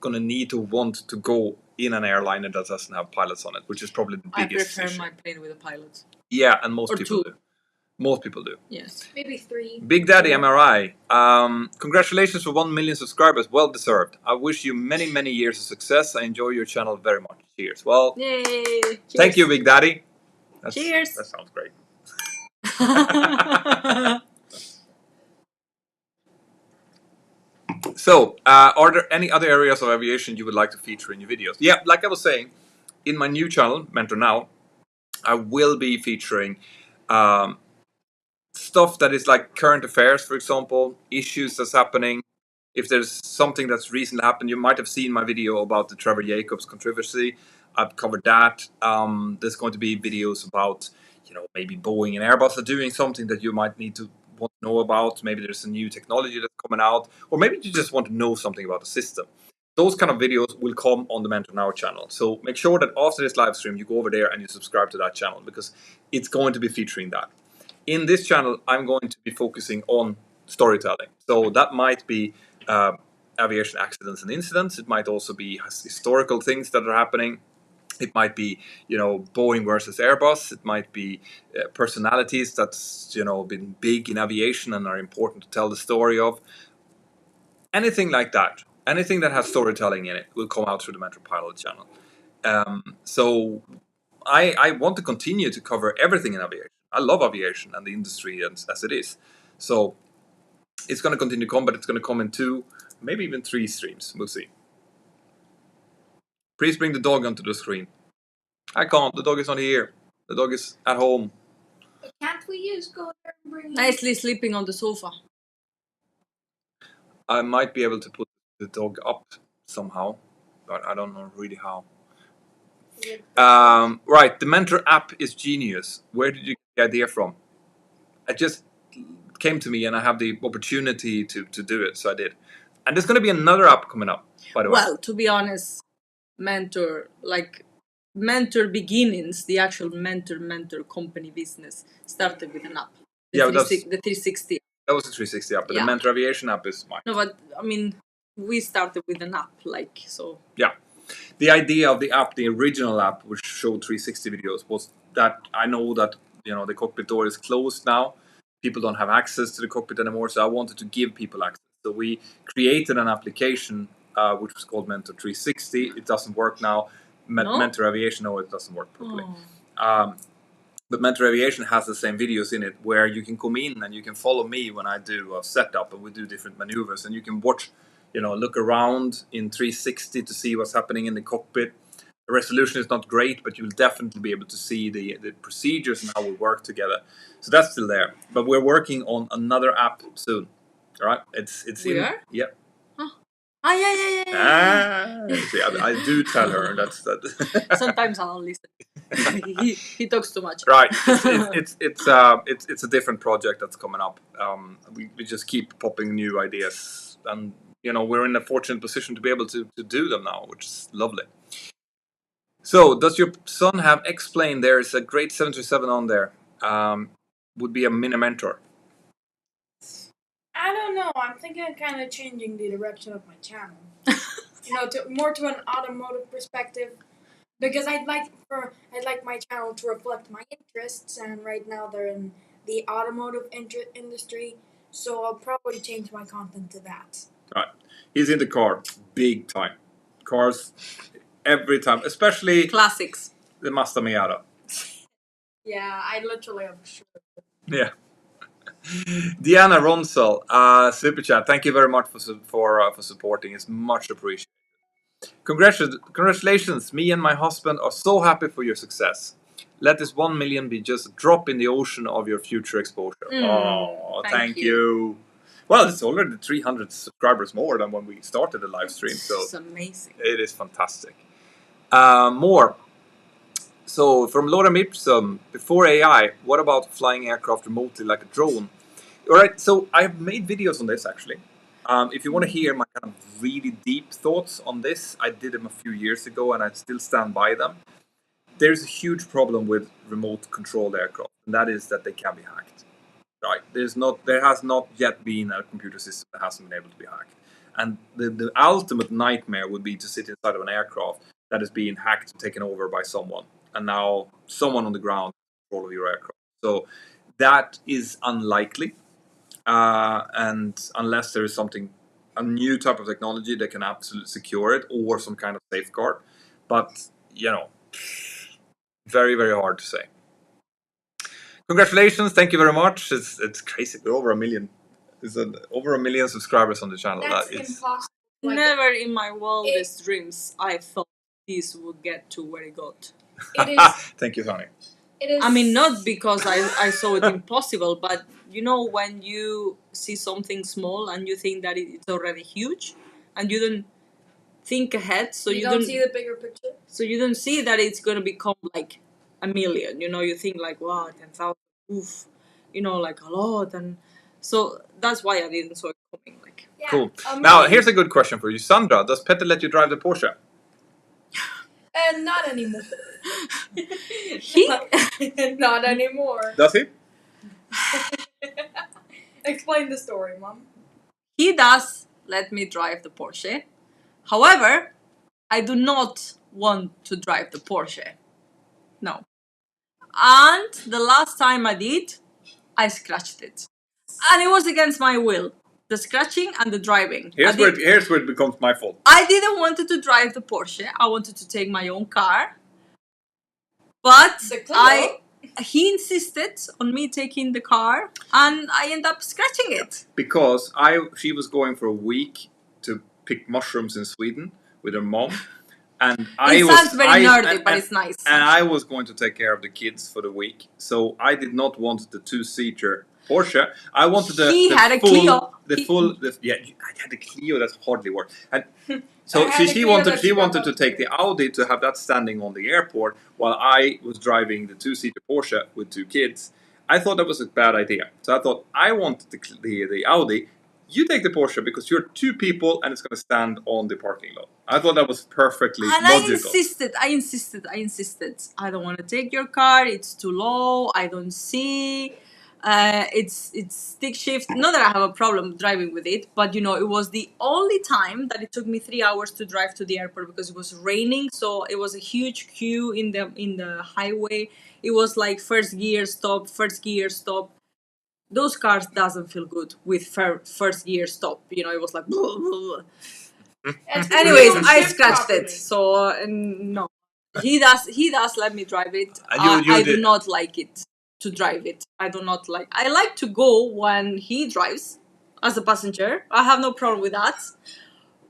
to need to want to go in an airliner that doesn't have pilots on it, which is probably the biggest issue. I prefer my plane with a pilot. Yeah, and most people do. Most people do. Yes. Maybe 3. Big Daddy MRI. Congratulations for 1 million subscribers. Well deserved. I wish you many, many years of success. I enjoy your channel very much. Cheers. Well, yay. Thank you, Big Daddy. Cheers. That sounds great. So, are there any other areas of aviation you would like to feature in your videos? Yeah, like I was saying, in my new channel, Mentor Now, I will be featuring stuff that is like current affairs, for example, issues that's happening. If there's something that's recently happened, you might have seen my video about the Trevor Jacobs controversy. I've covered that. There's going to be videos about, maybe Boeing and Airbus are doing something that you might need to want to know about. Maybe there's a new technology that's coming out, or maybe you just want to know something about the system. Those kind of videos will come on the Mentor Now channel. So make sure that after this live stream, you go over there and you subscribe to that channel, because it's going to be featuring that. In this channel, I'm going to be focusing on storytelling. So that might be aviation accidents and incidents. It might also be historical things that are happening. It might be, Boeing versus Airbus. It might be personalities that's, been big in aviation and are important to tell the story of. Anything like that. Anything that has storytelling in it will come out through the Mentor Pilot channel. So I want to continue to cover everything in aviation. I love aviation and the industry as it is. So it's going to continue to come, but it's going to come in 2, maybe even 3 streams. We'll see. Please bring the dog onto the screen. I can't. The dog is not here. The dog is at home. Can't we just go there and bring him? Nicely sleeping on the sofa. I might be able to put the dog up somehow, but I don't know really how. Right, the Mentor app is genius. Where did you get the idea from? It just came to me and I have the opportunity to do it, so I did. And there's going to be another app coming up, by the way. Well, to be honest, Mentor beginnings, the actual mentor company business started with an app. The 360. That was the 360 app, but Yeah. the Mentor Aviation app is mine. No, but I mean, we started with an app, like, so. Yeah. The idea of the app, the original app, which showed 360 videos, was that I know that the cockpit door is closed now. People don't have access to the cockpit anymore, so I wanted to give people access. So we created an application which was called Mentor 360. It doesn't work now. No? Mentor Aviation, no, it doesn't work properly. Oh. But Mentor Aviation has the same videos in it where you can come in and you can follow me when I do a setup and we do different maneuvers, and you can watch, look around in 360 to see what's happening in the cockpit. The resolution is not great, but you'll definitely be able to see the procedures and how we work together. So that's still there. But we're working on another app soon. All right? It's We in. are? Yeah. Yeah. See, I do tell her that. Sometimes I'll listen. he talks too much. Right. It's a different project that's coming up. We just keep popping new ideas, and we're in a fortunate position to be able to do them now, which is lovely. So, does your son have X-Plane? There is a great 737 on there. Would be a mini Mentor. I don't know. I'm thinking of kind of changing the direction of my channel. More to an automotive perspective, because I'd like my channel to reflect my interests, and right now they're in the automotive industry, so I'll probably change my content to that. Right. He's in the car, big time. Cars, every time, especially Classics. the Mazda Miata. Yeah, I literally have a shirt. Yeah. Diana Ronsel, super chat. Thank you very much for supporting. It's much appreciated. Congratulations! Me and my husband are so happy for your success. Let this 1 million be just a drop in the ocean of your future exposure. Thank you. Well, it's already 300 subscribers more than when we started the live stream. So it's amazing. It is fantastic. More. So, from Laura Mipsum, before AI, what about flying aircraft remotely like a drone? Alright, so I've made videos on this actually. If you want to hear my kind of really deep thoughts on this, I did them a few years ago and I still stand by them. There's a huge problem with remote controlled aircraft, and that is that they can be hacked. Right? There has not yet been a computer system that hasn't been able to be hacked. And the ultimate nightmare would be to sit inside of an aircraft that is being hacked and taken over by someone. And now someone on the ground control of your aircraft. So that is unlikely. And unless there is a new type of technology that can absolutely secure it, or some kind of safeguard. But, very, very hard to say. Congratulations. Thank you very much. It's crazy. We're over 1 million. Over 1 million subscribers on the channel. That's That is impossible. Never in my wildest dreams I thought this would get to where it got. It is. Thank you, Sonny. It is. I mean, not because I saw it impossible, but when you see something small and you think that it's already huge, and you don't think ahead, so you don't see the bigger picture. So you don't see that it's gonna become like 1 million. You think like, wow, 10,000, oof, like a lot, and so that's why I didn't saw it coming. Like, Yeah, cool. Now, here's a good question for you, Sandra. Does Petter let you drive the Porsche? Not anymore. He Not anymore. Does he? Explain the story, Mom. He does let me drive the Porsche. However, I do not want to drive the Porsche. No. And the last time I did, I scratched it. And it was against my will. The scratching and the driving. Here's where it becomes my fault. I didn't want to drive the Porsche. I wanted to take my own car. But he insisted on me taking the car, and I ended up scratching it. Because she was going for a week to pick mushrooms in Sweden with her mom. And It sounds very nerdy, but it's nice. And I was going to take care of the kids for the week, so I did not want the two-seater Porsche. I wanted the He had a Clio. Yeah, I had a Clio. That's hardly work. And so I had a she Clio wanted that you got to take the Audi to have that standing on the airport while I was driving the two-seater Porsche with two kids. I thought that was a bad idea. So I thought I wanted the Audi. You take the Porsche because you're two people and it's going to stand on the parking lot. I thought that was perfectly And logical. I insisted. I don't want to take your car. It's too low. I don't see. It's stick shift. Not that I have a problem driving with it, but it was the only time that it took me 3 hours to drive to the airport because it was raining. So it was a huge queue in the highway. It was like first gear stop. Those cars doesn't feel good with first gear stop. It was like. Blah, blah, blah. Anyways, I scratched it. So no, he does let me drive it. I do not like it to drive it. I do not like. I like to go when he drives as a passenger. I have no problem with that,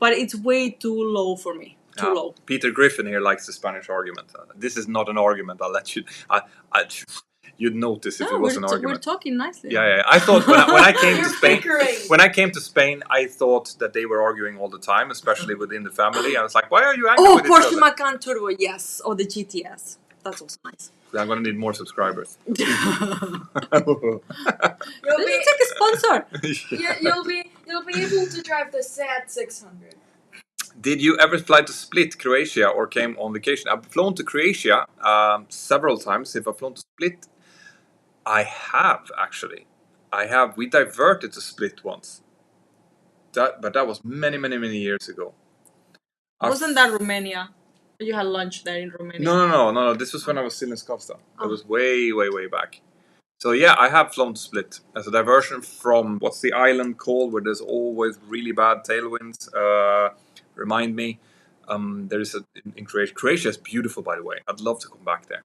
but it's way too low for me. Too low. Peter Griffin here likes the Spanish argument. This is not an argument. I'll let you. You'd notice if it was an argument. We're talking nicely. Yeah. I thought when I came to Spain, I thought that they were arguing all the time, especially within the family. I was like, why are you angry with each Porsche other? Macan Turbo, yes, or the GTS. That's also nice. I'm gonna need more subscribers. Take a sponsor. You'll be able to drive the Seat 600. Did you ever fly to Split, Croatia, or came on vacation? I've flown to Croatia several times. If I've flown to Split, I have actually. We diverted to Split once. But that was many years ago. Wasn't that Romania? You had lunch there in Romania. No. This was when I was still in Skavsta. It was way back. So yeah, I have flown to Split as a diversion from what's the island called where there's always really bad tailwinds. Remind me. There is in Croatia. Croatia is beautiful, by the way. I'd love to come back there.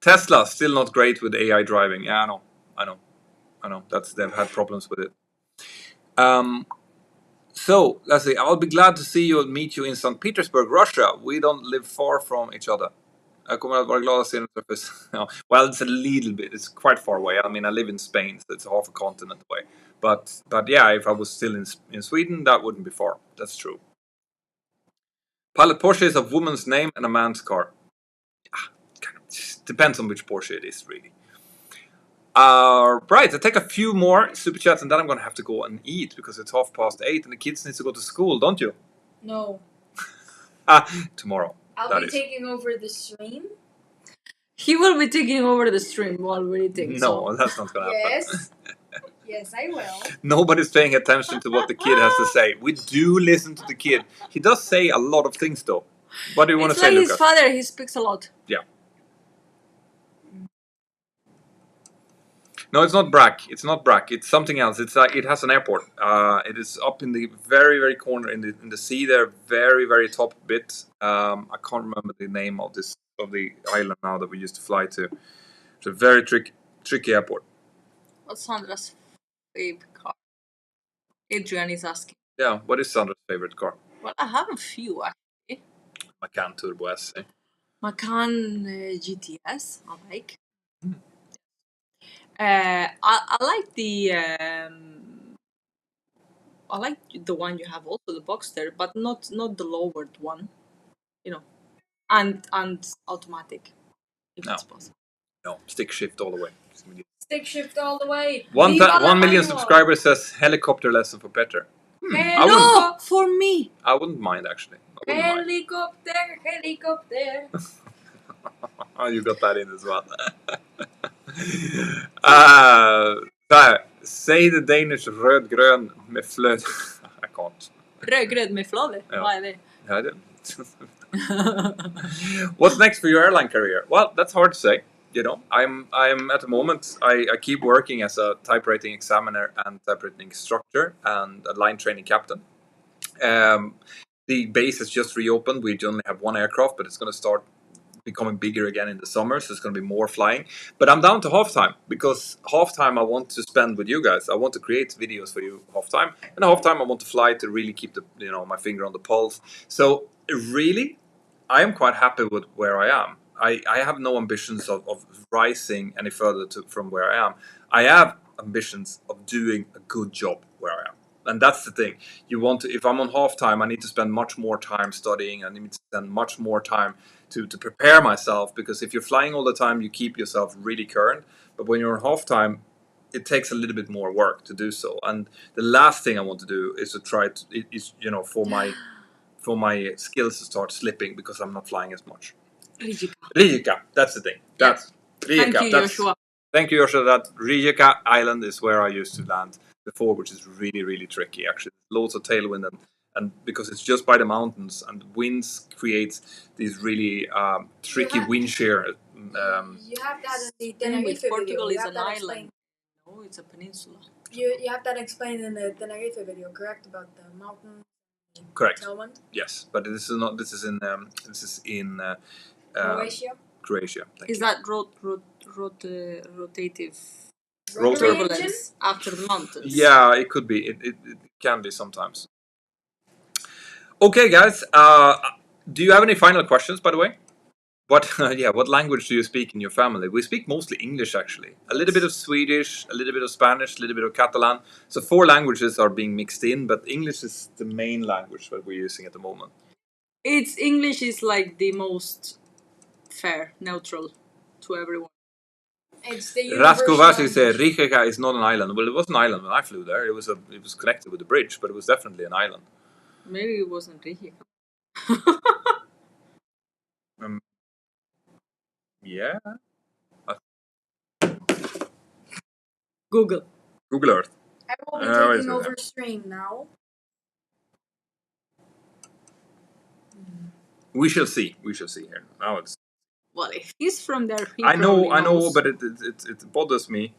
Tesla still not great with AI driving. Yeah, I know. They've had problems with it. So let's see. I'll be glad to see you and meet you in St. Petersburg, Russia. We don't live far from each other. Jag kommer att vara glad att se dig. Well, it's a little bit. It's quite far away. I mean, I live in Spain, so it's half a continent away. But yeah, if I was still in Sweden, that wouldn't be far. That's true. Pilot Porsche is a woman's name and a man's car. Kind of depends on which Porsche it is, really. Right, I take a few more super chats and then I'm going to have to go and eat because it's 8:30 and the kids need to go to school, don't you? No. Tomorrow. I'll be taking over the stream. He will be taking over the stream while we're eating. No, that's not going to happen. Yes. Yes, I will. Nobody's paying attention to what the kid has to say. We do listen to the kid. He does say a lot of things though. What do you want to say, Lucas? Lucas? His father, he speaks a lot. Yeah. No, it's not Brack. It's something else. It's it has an airport. It is up in the very corner in the sea there, very top bit. I can't remember the name of the island now that we used to fly to. It's a very tricky airport. What's Sandra's favorite car? Adrian is asking. Yeah, what is Sandra's favorite car? Well, I have a few actually. Macan Turbo S. Macan GTS, I like. I like the one you have also, the Boxster, but not the lowered one, and automatic if it's possible. No, stick shift all the way. Stick shift all the way. 1 million subscribers says helicopter lesson for Petter. No, for me. I wouldn't mind actually. Helicopter. Oh, you got that in as well. Say the Danish rödgrön med flöde. I can't. Rödgrön med flöde? Vad är det? I didn't. What's next for your airline career? Well, that's hard to say. I'm at the moment I keep working as a type rating examiner and type rating instructor and a line training captain. The base has just reopened. We only have one aircraft, but it's going to start becoming bigger again in the summer, so it's going to be more flying. But I'm down to half-time, because half-time I want to spend with you guys. I want to create videos for you half-time, and half-time I want to fly to really keep my finger on the pulse. So Really, I am quite happy with where I am. I have no ambitions of rising any further from where I am. I have ambitions of doing a good job where I am. And that's the thing. You want to, if I'm on half time, I need to spend much more time studying. I need to spend much more time to prepare myself, because if you're flying all the time, you keep yourself really current. But when you're on half time, it takes a little bit more work to do so. And the last thing I want to do is to try to, is, you know, for my skills to start slipping because I'm not flying as much. Rijeka, that's the thing. That's Rijeka. Thank you, Joshua. Thank you, Joshua. That Rijeka Island is where I used to land before, which is really, really tricky. Actually, loads of tailwind, and because it's just by the mountains, and winds creates these really tricky wind shear. You have that in the Thing Tenerife with video. Portugal You is have an that island. explained. No, it's a peninsula. You have that explained in the Tenerife video, correct? About the mountain. Correct. Tailwind. Yes, but this is not. This is in Croatia. Croatia. Thank Is you. that rotative Rotor. Rotary engine? turbulence after the mountains? Yeah, it could be. It can be sometimes. Okay, guys. Do you have any final questions, by the way? What language do you speak in your family? We speak mostly English, actually. A little bit of Swedish, a little bit of Spanish, a little bit of Catalan. So 4 languages are being mixed in, but English is the main language that we're using at the moment. It's English is like the most fair, neutral to everyone. It's the Rasko universal Vasi said language. Rijeka is not an island. Well, it was an island when I flew there. It was connected with the bridge, but it was definitely an island. Maybe it wasn't Rijeka. Yeah. Google. Google Earth. I will be wait a taking second. over stream now. We shall see. We shall see here. Now it's. Well, if he's from there, he I know, probably knows. but it bothers me.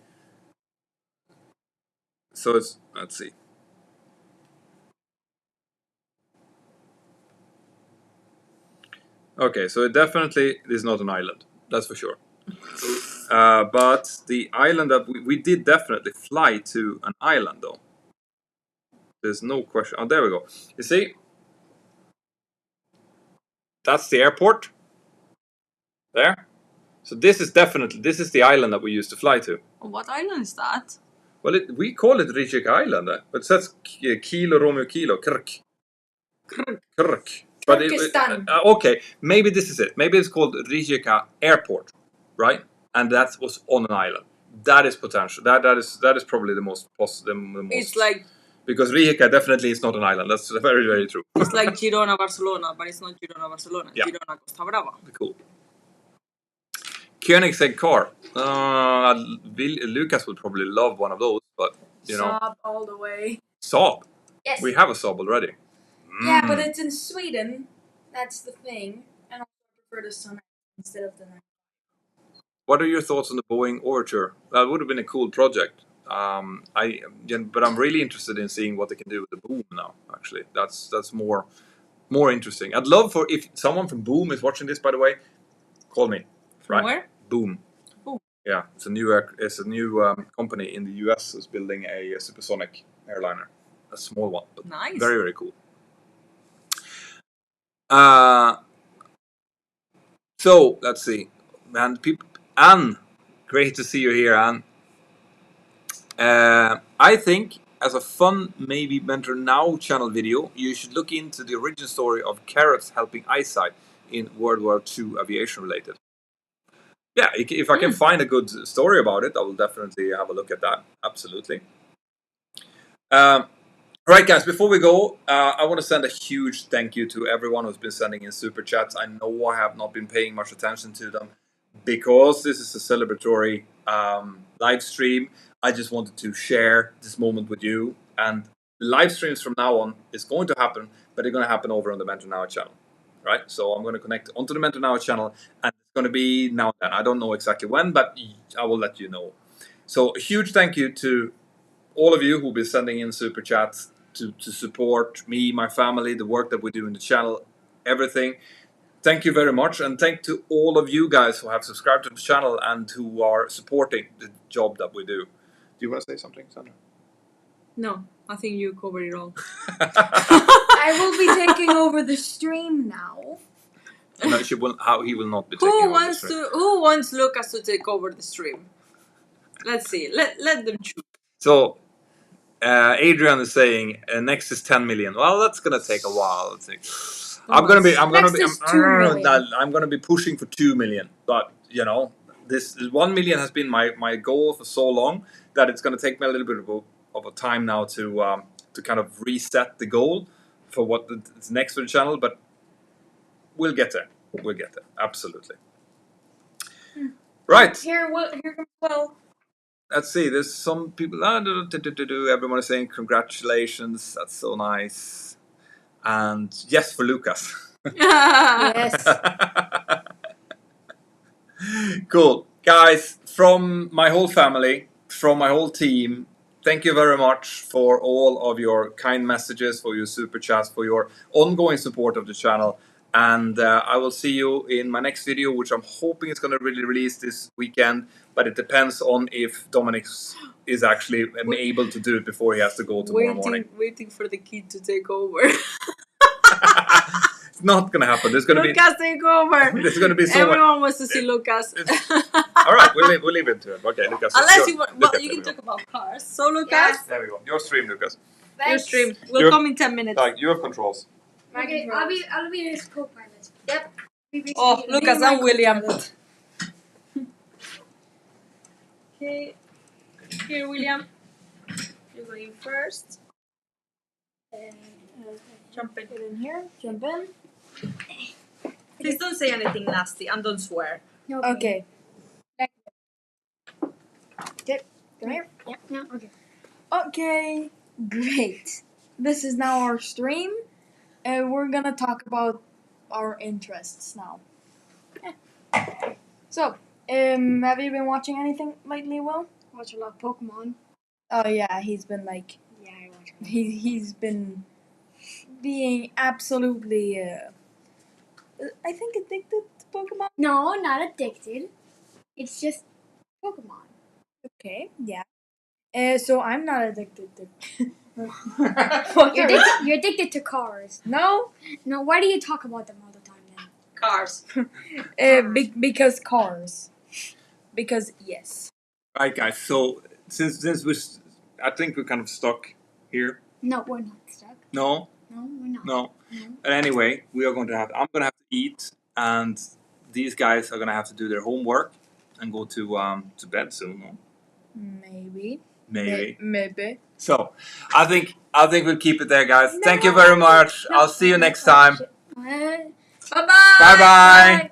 So it's, let's see. Okay, so it definitely is not an island. That's for sure. But the island that we did definitely fly to an island, though. There's no question. Oh, there we go. You see, that's the airport. There. So this is the island that we used to fly to. What island is that? Well, we call it Rijeka Island, but it says Kilo Romeo Kilo, Krk. Krk. But Turkestan. Okay, maybe this is it. Maybe it's called Rijeka Airport, right? And that was on an island. That is potential. That is probably the most possible. It's like because Rijeka definitely is not an island. That's very, very true. it's like Girona, Barcelona, but it's not Girona, Barcelona. Yeah. Girona, Costa Brava. Cool. Koenigsegg car. Lucas would probably love one of those, but you know. Saab all the way. Saab. Yes. We have a Saab already. Yeah, but it's in Sweden. That's the thing. And I prefer the Sun instead of the night. What are your thoughts on the Boeing Overture? That would have been a cool project. But I'm really interested in seeing what they can do with the Boom now. Actually, that's more interesting. I'd love for if someone from Boom is watching this. By the way, call me. From where? Boom. Boom. Yeah, it's a new company in the US who's building a supersonic airliner, a small one, but Nice. very, very cool. So let's see, man. Anne, great to see you here, Anne. I think as a fun maybe Mentor Now channel video, you should look into the origin story of carrots helping eyesight in World War II aviation related. Yeah, if I can find a good story about it, I will definitely have a look at that. Absolutely. Right, guys, before we go, I want to send a huge thank you to everyone who's been sending in super chats. I know I have not been paying much attention to them because this is a celebratory live stream. I just wanted to share this moment with you. And live streams from now on is going to happen, but they're going to happen over on the Mentor Now channel. Right? So I'm going to connect onto the Mentor Now channel, and it's going to be now and then. I don't know exactly when, but I will let you know. So a huge thank you to all of you who'll be sending in super chats to support me, my family, the work that we do in the channel, everything. Thank you very much, and thank to all of you guys who have subscribed to the channel and who are supporting the job that we do. Do you want to say something, Sandra? No, I think you covered it all. I I will be taking over the stream now. No, she will. How he will not be Who taking over wants the stream. to? Who wants Lucas to take over the stream? Let's see. Let them choose. So, Adrian is saying next is 10 million. Well, that's gonna take a while. Let's see. I'm gonna be pushing for 2 million. But you know, this 1 million has been my goal for so long that it's gonna take me a little bit of a time now to kind of reset the goal for what's next for the channel. But we'll get there. We'll get there. Absolutely. Right. Here comes Will. Let's see. There's some people. Everyone is saying congratulations. That's so nice. And yes for Lucas. Yes. Cool, guys. From my whole family, from my whole team, thank you very much for all of your kind messages, for your super chats, for your ongoing support of the channel. And I will see you in my next video, which I'm hoping is going to really release this weekend. But it depends on if Dominic is actually able to do it before he has to go tomorrow morning. Waiting for the kid to take over. It's not going to happen. There's going to be Lucas take over. There's going to be so Everyone wants to see Lucas. All right, we'll leave it to him. Okay, Lucas. Unless you want, well, you can talk about cars. So Lucas, Yes. There we go. Your stream, Lucas. your stream. We'll come in 10 minutes. You have controls. Okay, I'll be his co-pilot. Yep. Oh, Lucas and William. Okay. Here, William. You're going first. Jump in. Get in here. Jump in. Please don't say anything nasty and don't swear. Okay. Come here. Yeah. No. Okay. Okay. Great. This is now our stream. We're gonna talk about our interests now. So, have you been watching anything lately, Will? Watch a lot of Pokemon. Oh yeah, he's been like Yeah, I watch. he's been being absolutely I think addicted to Pokemon. No, not addicted. It's just Pokemon. Okay, yeah. So I'm not addicted to. You're addicted to cars. No, No, why do you talk about them all the time then? Cars. because cars. Because yes. Right, guys. So since I think we're kind of stuck here. No, we're not stuck. No, No, we're not. no. No. But anyway, I'm gonna have to eat, and these guys are gonna have to do their homework and go to bed soon. No? Maybe. Maybe. Maybe. So, I think we'll keep it there, guys. Thank you very much. I'll see you next time. Bye. Bye-bye. Bye bye.